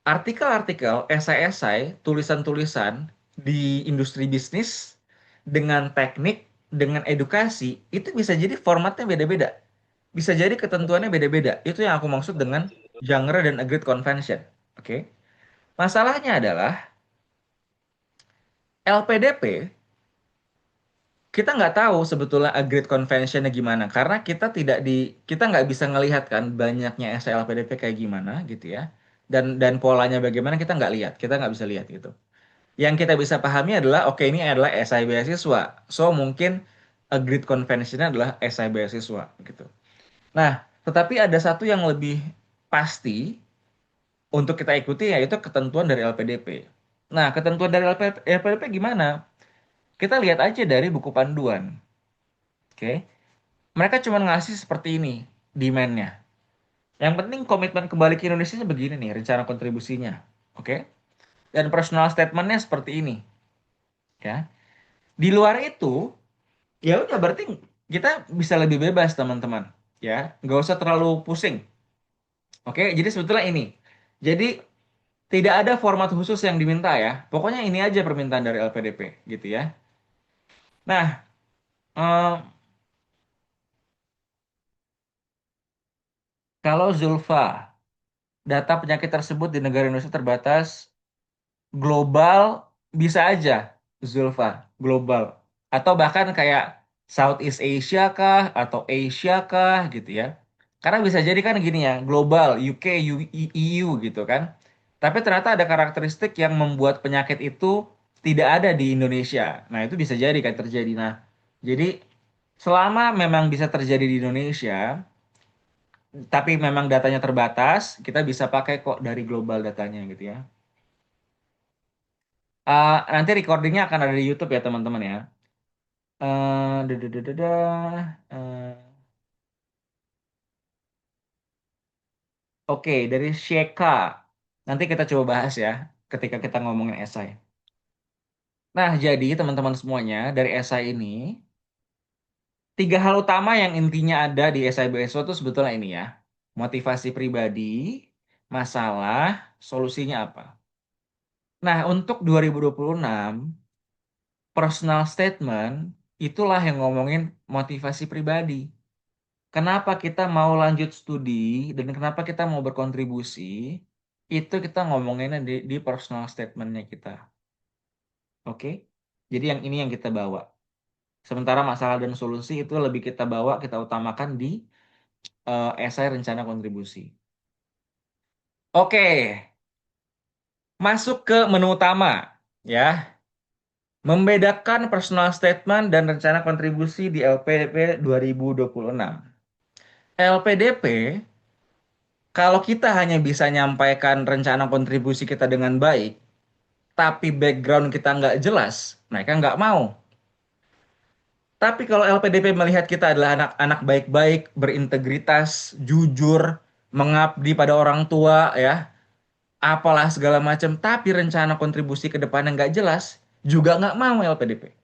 Speaker 1: artikel-artikel, esai-esai, tulisan-tulisan di industri bisnis dengan teknik, dengan edukasi, itu bisa jadi formatnya beda-beda. Bisa jadi ketentuannya beda-beda. Itu yang aku maksud dengan genre dan agreed convention. Oke. Masalahnya adalah LPDP kita nggak tahu sebetulnya agreed conventionnya gimana karena kita nggak bisa ngelihat kan banyaknya essay LPDP kayak gimana gitu ya, dan polanya bagaimana kita nggak lihat, kita nggak bisa lihat gitu. Yang kita bisa pahami adalah oke, ini adalah essay beasiswa, so mungkin agreed conventionnya adalah essay beasiswa gitu. Nah, tetapi ada satu yang lebih pasti untuk kita ikuti, yaitu ketentuan dari LPDP. Nah, ketentuan dari LPDP gimana? Kita lihat aja dari buku panduan. Oke. Mereka cuma ngasih seperti ini demand-nya. Yang penting komitmen kembali ke Indonesia begini nih, rencana kontribusinya. Oke. Dan personal statement-nya seperti ini. Ya. Di luar itu, ya udah berarti kita bisa lebih bebas teman-teman. Ya, nggak usah terlalu pusing. Oke, jadi sebetulnya ini. Jadi tidak ada format khusus yang diminta ya. Pokoknya ini aja permintaan dari LPDP gitu ya. Nah, eh, kalau Zulfa, data penyakit tersebut di negara Indonesia terbatas, global bisa aja Zulfa, global. Atau bahkan kayak Southeast Asia kah atau Asia kah gitu ya. Karena bisa jadi kan gini ya, global, UK, EU gitu kan. Tapi ternyata ada karakteristik yang membuat penyakit itu tidak ada di Indonesia. Nah, itu bisa jadi kan terjadi. Nah, jadi selama memang bisa terjadi di Indonesia, tapi memang datanya terbatas, kita bisa pakai kok dari global datanya gitu ya. Nanti recordingnya akan ada di YouTube ya teman-teman ya. Dadadadada. Oke, dari Sheka. Nanti kita coba bahas ya ketika kita ngomongin esai. Nah, jadi teman-teman semuanya dari esai ini, tiga hal utama yang intinya ada di esai BSO itu sebetulnya ini ya. Motivasi pribadi, masalah, solusinya apa. Nah, untuk 2026, personal statement itulah yang ngomongin motivasi pribadi. Kenapa kita mau lanjut studi dan kenapa kita mau berkontribusi, itu kita ngomonginnya di personal statementnya kita. Oke? Jadi yang ini yang kita bawa. Sementara masalah dan solusi itu lebih kita bawa, kita utamakan di esai rencana kontribusi. Oke, masuk ke menu utama. Ya, membedakan personal statement dan rencana kontribusi di LPDP 2026. LPDP, kalau kita hanya bisa nyampaikan rencana kontribusi kita dengan baik, tapi background kita nggak jelas, mereka nggak mau. Tapi kalau LPDP melihat kita adalah anak-anak baik-baik, berintegritas, jujur, mengabdi pada orang tua, ya, apalah segala macam, tapi rencana kontribusi ke depannya nggak jelas, juga nggak mau LPDP.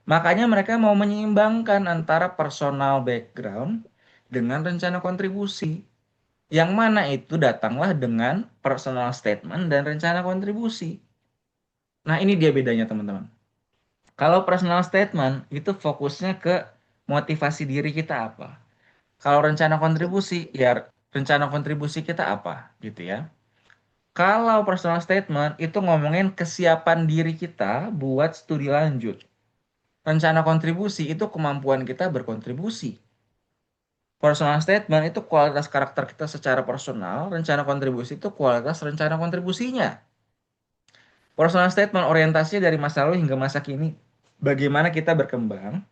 Speaker 1: Makanya mereka mau menyeimbangkan antara personal background dengan rencana kontribusi. Yang mana itu datanglah dengan personal statement dan rencana kontribusi. Nah, ini dia bedanya, teman-teman. Kalau personal statement itu fokusnya ke motivasi diri kita apa. Kalau rencana kontribusi, ya rencana kontribusi kita apa, gitu ya. Kalau personal statement itu ngomongin kesiapan diri kita buat studi lanjut. Rencana kontribusi itu kemampuan kita berkontribusi. Personal statement itu kualitas karakter kita secara personal, rencana kontribusi itu kualitas rencana kontribusinya. Personal statement orientasinya dari masa lalu hingga masa kini. Bagaimana kita berkembang.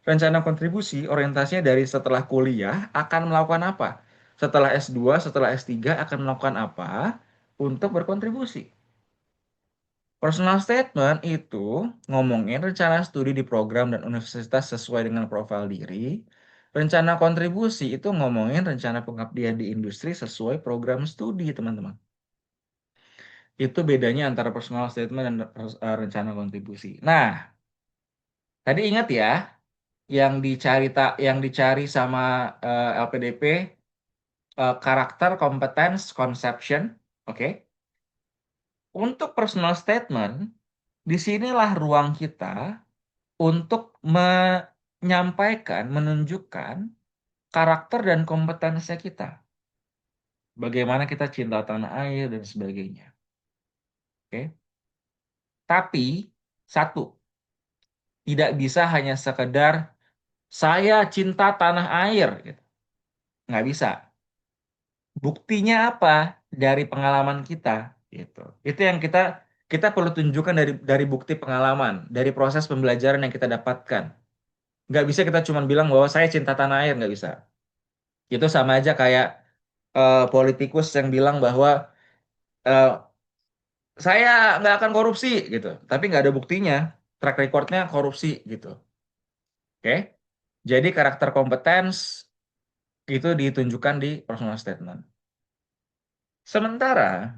Speaker 1: Rencana kontribusi orientasinya dari setelah kuliah akan melakukan apa. Setelah S2, setelah S3 akan melakukan apa untuk berkontribusi. Personal statement itu ngomongin rencana studi di program dan universitas sesuai dengan profil diri. Rencana kontribusi itu ngomongin rencana pengabdian di industri sesuai program studi, teman-teman. Itu bedanya antara personal statement dan rencana kontribusi. Nah, tadi ingat ya, yang dicari sama LPDP, karakter, competence, conception, oke. Untuk personal statement, disinilah ruang kita untuk menyampaikan, menunjukkan karakter dan kompetensi kita. Bagaimana kita cinta tanah air dan sebagainya. Oke. Tapi satu, Tidak bisa hanya sekedar saya cinta tanah air, gitu. Nggak bisa. Buktinya apa? Dari pengalaman kita, gitu. Itu yang kita perlu tunjukkan dari bukti pengalaman, dari proses pembelajaran yang kita dapatkan. Nggak bisa kita cuma bilang bahwa saya cinta tanah air, nggak bisa. Itu sama aja kayak politikus yang bilang bahwa eh, saya nggak akan korupsi gitu, tapi nggak ada buktinya, track recordnya korupsi gitu. Oke, jadi karakter kompetens itu ditunjukkan di personal statement. Sementara,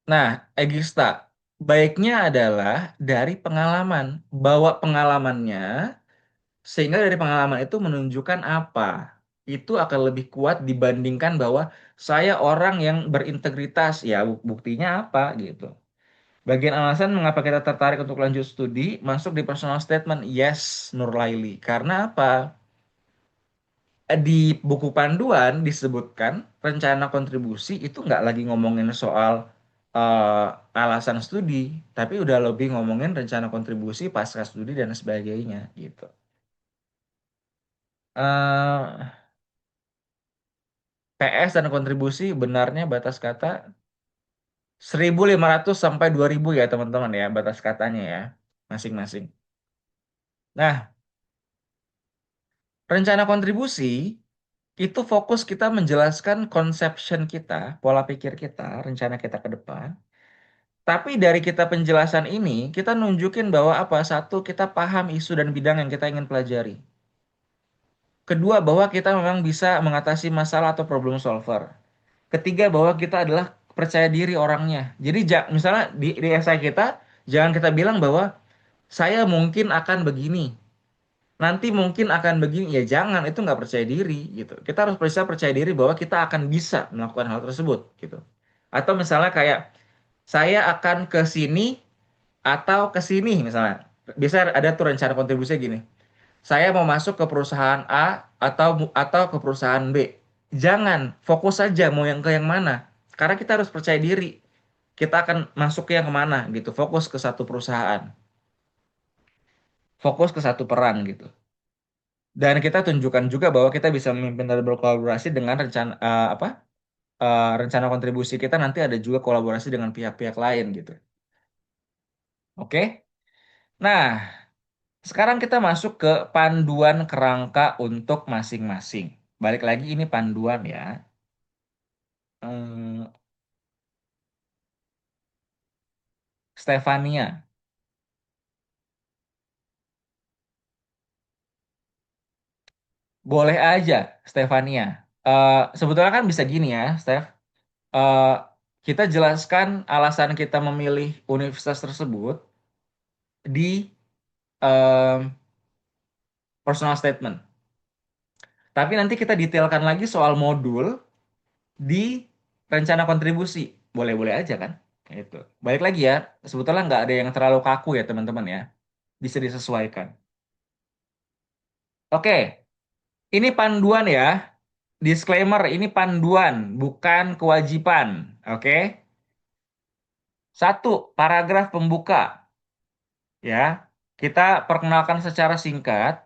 Speaker 1: nah, Egista, baiknya adalah dari pengalaman, bawa pengalamannya, sehingga dari pengalaman itu menunjukkan apa. Itu akan lebih kuat dibandingkan bahwa saya orang yang berintegritas, ya buktinya apa gitu. Bagian alasan mengapa kita tertarik untuk lanjut studi masuk di personal statement. Yes, Nurlaili. Karena apa? Di buku panduan disebutkan rencana kontribusi itu nggak lagi ngomongin soal alasan studi, tapi udah lebih ngomongin rencana kontribusi pasca studi dan sebagainya gitu. eh PS dan kontribusi benarnya batas kata 1.500 sampai 2.000 ya teman-teman ya batas katanya ya masing-masing. Nah, rencana kontribusi itu fokus kita menjelaskan conception kita, pola pikir kita, rencana kita ke depan. Tapi dari kita penjelasan ini, kita nunjukin bahwa apa? Satu, kita paham isu dan bidang yang kita ingin pelajari. Kedua, bahwa kita memang bisa mengatasi masalah atau problem solver. Ketiga, bahwa kita adalah percaya diri orangnya. Jadi misalnya di esai kita, jangan kita bilang bahwa saya mungkin akan begini, nanti mungkin akan begini. Ya jangan, itu nggak percaya diri gitu. Kita harus bisa percaya diri bahwa kita akan bisa melakukan hal tersebut gitu. Atau misalnya kayak saya akan ke sini atau ke sini misalnya. Bisa ada tuh rencana kontribusinya gini. Saya mau masuk ke perusahaan A atau ke perusahaan B. Jangan fokus saja mau yang ke yang mana. Karena kita harus percaya diri. Kita akan masuk ke yang kemana gitu. Fokus ke satu perusahaan. Fokus ke satu peran gitu. Dan kita tunjukkan juga bahwa kita bisa memimpin dan berkolaborasi dengan rencana kontribusi kita nanti ada juga kolaborasi dengan pihak-pihak lain gitu. Oke? Nah, sekarang kita masuk ke panduan kerangka untuk masing-masing. Balik lagi ini panduan ya. Hmm, Stefania, boleh aja Stefania. Sebetulnya kan bisa gini ya, Steph. Eh, kita jelaskan alasan kita memilih universitas tersebut di em, personal statement. Tapi nanti kita detailkan lagi soal modul di rencana kontribusi. Boleh-boleh aja kan? Itu. Balik lagi ya, sebetulnya nggak ada yang terlalu kaku ya teman-teman ya. Bisa disesuaikan. Oke, ini panduan ya. Disclaimer, ini panduan, bukan kewajiban. Oke. Satu, paragraf pembuka. Ya, kita perkenalkan secara singkat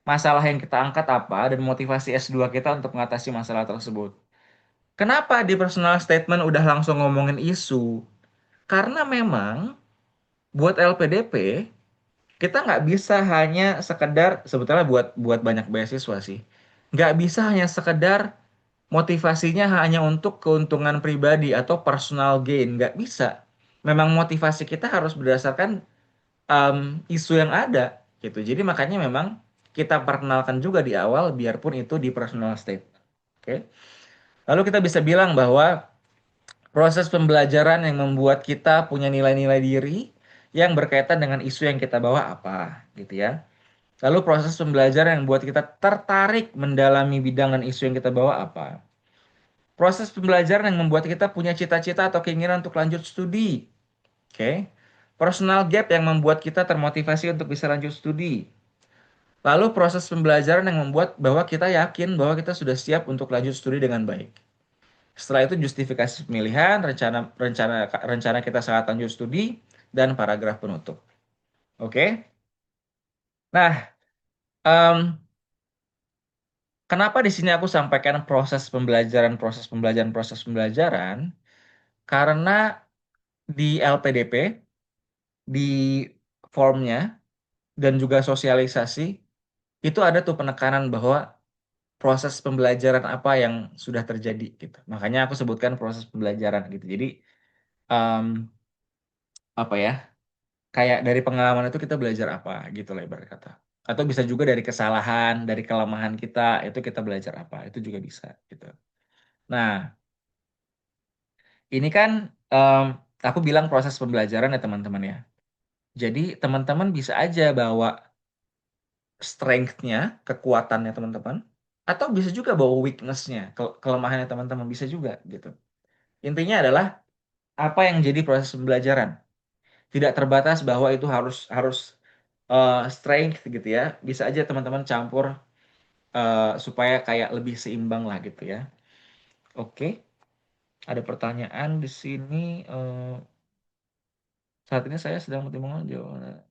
Speaker 1: masalah yang kita angkat apa dan motivasi S2 kita untuk mengatasi masalah tersebut. Kenapa di personal statement udah langsung ngomongin isu? Karena memang buat LPDP kita nggak bisa hanya sekedar sebetulnya buat buat banyak beasiswa sih nggak bisa hanya sekedar motivasinya hanya untuk keuntungan pribadi atau personal gain nggak bisa. Memang motivasi kita harus berdasarkan isu yang ada gitu. Jadi makanya memang kita perkenalkan juga di awal biarpun itu di personal statement. Oke. Lalu kita bisa bilang bahwa proses pembelajaran yang membuat kita punya nilai-nilai diri yang berkaitan dengan isu yang kita bawa apa, gitu ya. Lalu proses pembelajaran yang membuat kita tertarik mendalami bidang dan isu yang kita bawa apa. Proses pembelajaran yang membuat kita punya cita-cita atau keinginan untuk lanjut studi. Oke. Personal gap yang membuat kita termotivasi untuk bisa lanjut studi. Lalu proses pembelajaran yang membuat bahwa kita yakin bahwa kita sudah siap untuk lanjut studi dengan baik. Setelah itu justifikasi pemilihan, rencana rencana rencana kita saat lanjut studi, dan paragraf penutup. Oke? Nah, em, kenapa di sini aku sampaikan proses pembelajaran, proses pembelajaran? Karena di LPDP, di formnya, dan juga sosialisasi, itu ada tuh penekanan bahwa proses pembelajaran apa yang sudah terjadi gitu. Makanya aku sebutkan proses pembelajaran gitu. Jadi, em, apa ya, kayak dari pengalaman itu kita belajar apa gitu lah ibarat kata. Atau bisa juga dari kesalahan, dari kelemahan kita, itu kita belajar apa, itu juga bisa gitu. Nah, ini kan em, aku bilang proses pembelajaran ya teman-teman ya. Jadi teman-teman bisa aja bawa strength-nya, kekuatannya teman-teman, atau bisa juga bawa weakness-nya, kelemahannya teman-teman bisa juga gitu. Intinya adalah apa yang jadi proses pembelajaran. Tidak terbatas bahwa itu harus harus strength gitu ya. Bisa aja teman-teman campur supaya kayak lebih seimbang lah gitu ya. Oke, ada pertanyaan di sini. Saat ini saya sedang pertimbangan jawaban.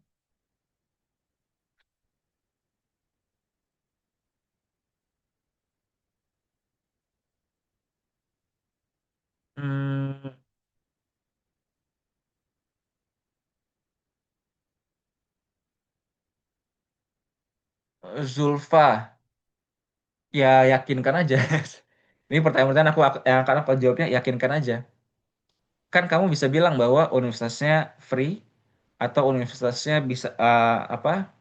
Speaker 1: Hmm, Zulfa, ya yakinkan aja. Ini pertanyaan-pertanyaan yang akan aku jawabnya yakinkan aja. Kan kamu bisa bilang bahwa universitasnya free atau universitasnya bisa apa?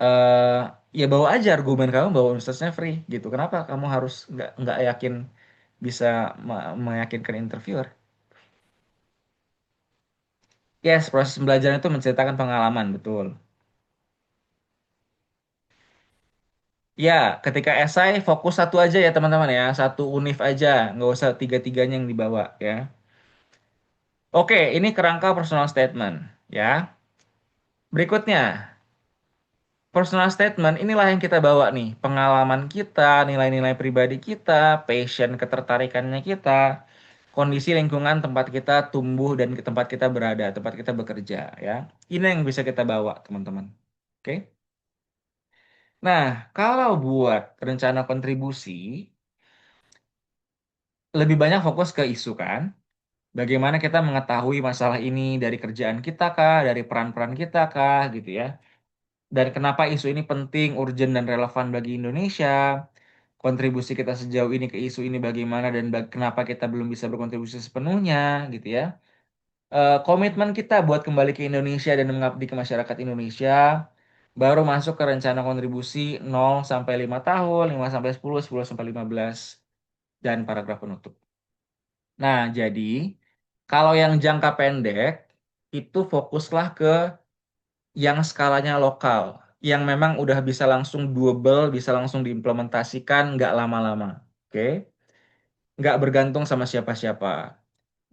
Speaker 1: eh Ya bawa aja argumen kamu bahwa universitasnya free gitu. Kenapa kamu harus nggak yakin bisa meyakinkan interviewer? Yes, proses pembelajaran itu menceritakan pengalaman, betul. Ya, ketika esai fokus satu aja ya teman-teman ya, satu univ aja, nggak usah tiga-tiganya yang dibawa ya. Oke, ini kerangka personal statement ya. Berikutnya, personal statement inilah yang kita bawa nih, pengalaman kita, nilai-nilai pribadi kita, passion, ketertarikannya kita, kondisi lingkungan tempat kita tumbuh dan ke tempat kita berada, tempat kita bekerja ya. Ini yang bisa kita bawa, teman-teman. Oke. Nah, kalau buat rencana kontribusi, lebih banyak fokus ke isu kan. Bagaimana kita mengetahui masalah ini dari kerjaan kita kah, dari peran-peran kita kah, gitu ya. Dan kenapa isu ini penting, urgent, dan relevan bagi Indonesia. Kontribusi kita sejauh ini ke isu ini bagaimana dan kenapa kita belum bisa berkontribusi sepenuhnya, gitu ya. Komitmen kita buat kembali ke Indonesia dan mengabdi ke masyarakat Indonesia, baru masuk ke rencana kontribusi 0 sampai 5 tahun, 5 sampai 10, 10 sampai 15, dan paragraf penutup. Nah, jadi kalau yang jangka pendek itu fokuslah ke yang skalanya lokal, yang memang udah bisa langsung doable, bisa langsung diimplementasikan, nggak lama-lama. Oke? Nggak bergantung sama siapa-siapa.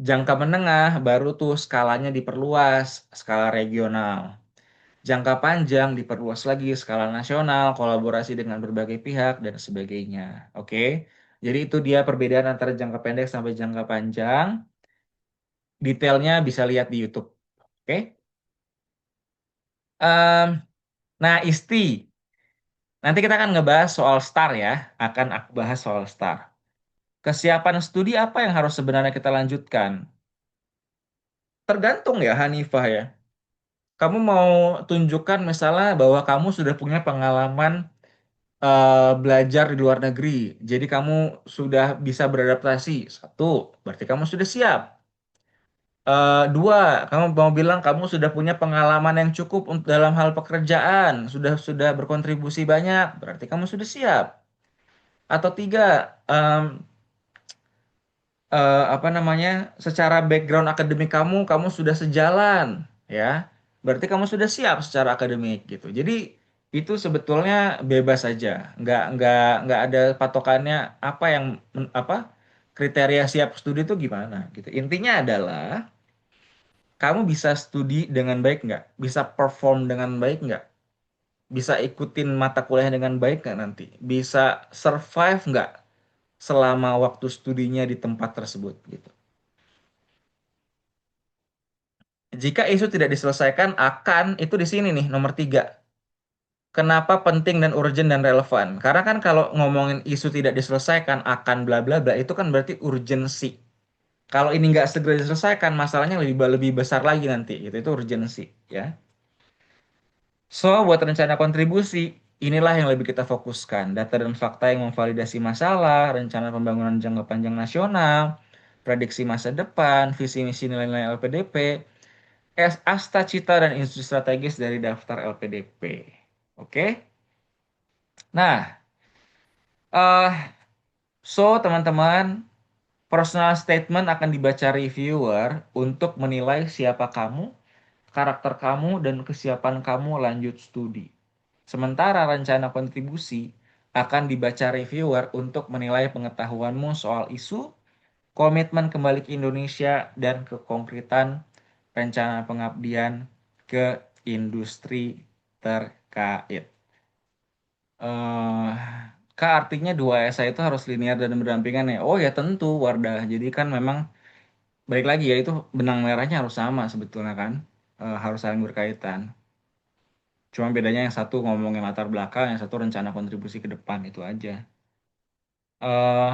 Speaker 1: Jangka menengah baru tuh skalanya diperluas, skala regional. Jangka panjang diperluas lagi, skala nasional, kolaborasi dengan berbagai pihak, dan sebagainya. Oke? Jadi itu dia perbedaan antara jangka pendek sampai jangka panjang. Detailnya bisa lihat di YouTube. Oke? Em, nah, Isti. Nanti kita akan ngebahas soal STAR ya. Akan aku bahas soal STAR. Kesiapan studi apa yang harus sebenarnya kita lanjutkan? Tergantung ya, Hanifah ya. Kamu mau tunjukkan misalnya bahwa kamu sudah punya pengalaman belajar di luar negeri. Jadi kamu sudah bisa beradaptasi. Satu, berarti kamu sudah siap. Dua, kamu mau bilang kamu sudah punya pengalaman yang cukup dalam hal pekerjaan, sudah berkontribusi banyak, berarti kamu sudah siap. Atau tiga, apa namanya, secara background akademik kamu sudah sejalan, ya, berarti kamu sudah siap secara akademik gitu. Jadi itu sebetulnya bebas saja, nggak ada patokannya apa yang apa kriteria siap studi itu gimana gitu. Intinya adalah kamu bisa studi dengan baik nggak, bisa perform dengan baik nggak, bisa ikutin mata kuliah dengan baik nggak nanti, bisa survive nggak selama waktu studinya di tempat tersebut gitu. Jika isu tidak diselesaikan akan itu di sini nih nomor tiga. Kenapa penting dan urgent dan relevan? Karena kan kalau ngomongin isu tidak diselesaikan akan bla bla bla itu kan berarti urgensi. Kalau ini nggak segera diselesaikan, masalahnya lebih lebih besar lagi nanti. Itu urgensi, ya. So, buat rencana kontribusi, inilah yang lebih kita fokuskan. Data dan fakta yang memvalidasi masalah, rencana pembangunan jangka panjang nasional, prediksi masa depan, visi misi nilai-nilai LPDP, asta cita dan industri strategis dari daftar LPDP. Oke? Nah, teman-teman, personal statement akan dibaca reviewer untuk menilai siapa kamu, karakter kamu, dan kesiapan kamu lanjut studi. Sementara rencana kontribusi akan dibaca reviewer untuk menilai pengetahuanmu soal isu, komitmen kembali ke Indonesia, dan kekonkretan rencana pengabdian ke industri terkait. eh Kak, artinya dua esai itu harus linear dan berdampingan ya? Oh ya tentu, Wardah. Jadi kan memang, balik lagi ya, itu benang merahnya harus sama sebetulnya kan. Harus saling berkaitan. Cuma bedanya yang satu ngomongin latar belakang, yang satu rencana kontribusi ke depan, itu aja. eh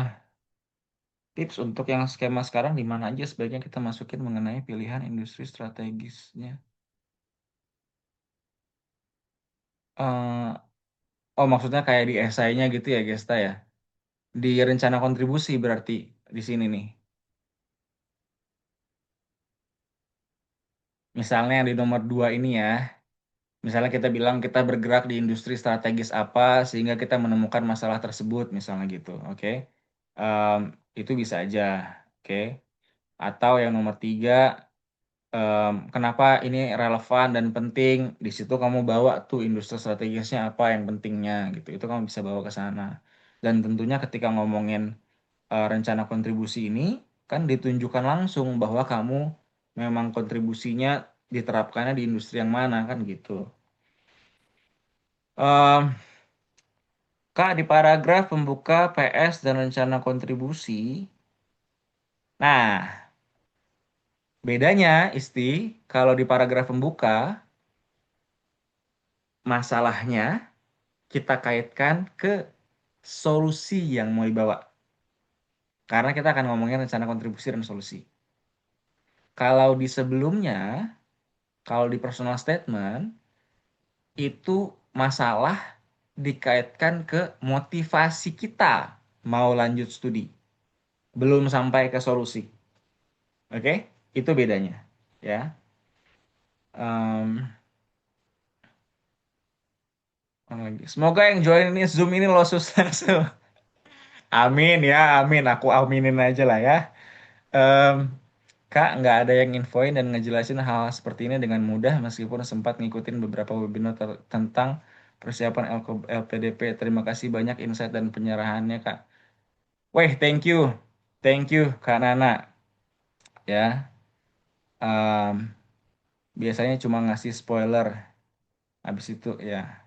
Speaker 1: Tips untuk yang skema sekarang di mana aja sebaiknya kita masukin mengenai pilihan industri strategisnya. eh oh, maksudnya kayak di esainya gitu ya, Gesta ya? Di rencana kontribusi berarti di sini nih. Misalnya yang di nomor 2 ini ya. Misalnya kita bilang kita bergerak di industri strategis apa sehingga kita menemukan masalah tersebut, misalnya gitu. Oke. Em, itu bisa aja. Oke. Atau yang nomor 3, kenapa ini relevan dan penting? Di situ kamu bawa tuh industri strategisnya apa yang pentingnya gitu. Itu kamu bisa bawa ke sana. Dan tentunya ketika ngomongin rencana kontribusi ini kan ditunjukkan langsung bahwa kamu memang kontribusinya diterapkannya di industri yang mana kan gitu. Em, Kak, di paragraf pembuka PS dan rencana kontribusi. Nah, bedanya Isti, kalau di paragraf pembuka, masalahnya kita kaitkan ke solusi yang mau dibawa. Karena kita akan ngomongin rencana kontribusi dan solusi. Kalau di sebelumnya, kalau di personal statement, itu masalah dikaitkan ke motivasi kita mau lanjut studi. Belum sampai ke solusi. Oke? Itu bedanya. Ya. Em, Semoga yang join ini Zoom ini lo sukses. Amin ya, amin. Aku aminin aja lah ya. Em, Kak, nggak ada yang infoin dan ngejelasin hal seperti ini dengan mudah meskipun sempat ngikutin beberapa webinar tentang persiapan LPDP. Terima kasih banyak insight dan penyerahannya, Kak. Weh, thank you. Thank you, Kak Nana. Ya, em, biasanya cuma ngasih spoiler. Habis itu ya,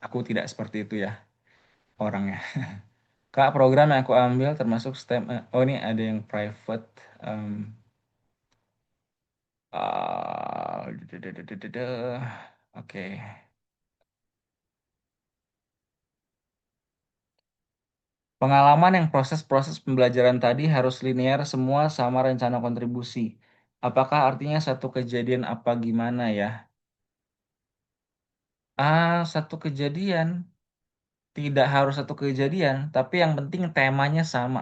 Speaker 1: aku tidak seperti itu ya orangnya. Kak, program yang aku ambil termasuk STEM. Oh, ini ada yang private. em, ah, Oke. Pengalaman yang proses-proses pembelajaran tadi harus linear semua sama rencana kontribusi. Apakah artinya satu kejadian apa gimana ya? Satu kejadian. Tidak harus satu kejadian, tapi yang penting temanya sama.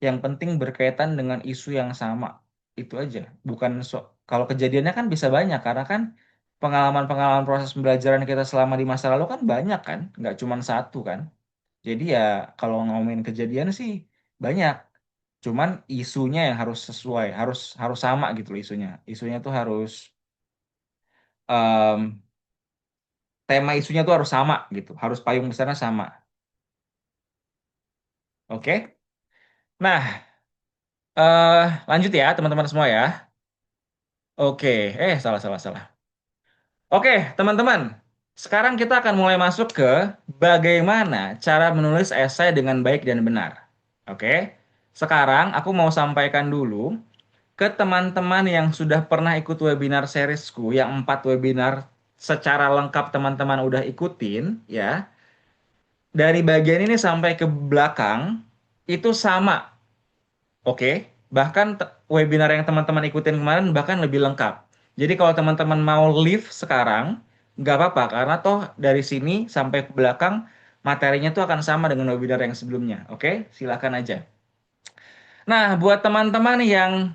Speaker 1: Yang penting berkaitan dengan isu yang sama. Itu aja. Bukan kalau kejadiannya kan bisa banyak karena kan pengalaman-pengalaman proses pembelajaran kita selama di masa lalu kan banyak kan, nggak cuma satu kan. Jadi ya kalau ngomongin kejadian sih banyak. Cuman isunya yang harus sesuai, harus harus sama gitu loh isunya. Isunya tuh harus em, tema isunya tuh harus sama gitu, harus payung besarnya sama. Oke? Nah, lanjut ya teman-teman semua ya. Oke, salah salah salah. Oke, teman-teman. Sekarang kita akan mulai masuk ke bagaimana cara menulis esai dengan baik dan benar. Oke. Sekarang aku mau sampaikan dulu ke teman-teman yang sudah pernah ikut webinar seriesku yang 4 webinar secara lengkap teman-teman udah ikutin ya, dari bagian ini sampai ke belakang itu sama. Oke, bahkan webinar yang teman-teman ikutin kemarin bahkan lebih lengkap. Jadi kalau teman-teman mau live sekarang, nggak apa-apa karena toh dari sini sampai ke belakang materinya tuh akan sama dengan webinar yang sebelumnya. Oke, silakan aja. Nah, buat teman-teman yang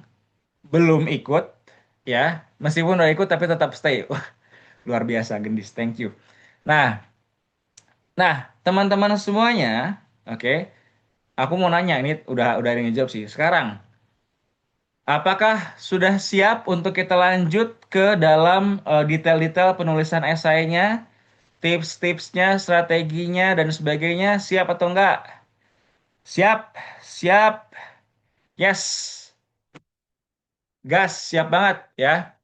Speaker 1: belum ikut, ya, meskipun udah ikut tapi tetap stay. Wah, luar biasa, Gendis. Thank you. Nah, teman-teman semuanya, oke, aku mau nanya ini udah ada yang ngejawab sih. Sekarang, apakah sudah siap untuk kita lanjut ke dalam detail-detail penulisan esainya, tips-tipsnya, strateginya, dan sebagainya? Siap atau enggak? Siap, siap, yes, gas, siap banget ya.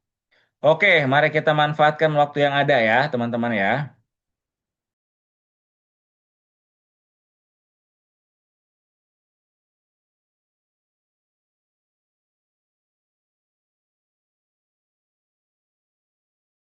Speaker 1: Oke, mari kita manfaatkan waktu yang ada ya, teman-teman ya.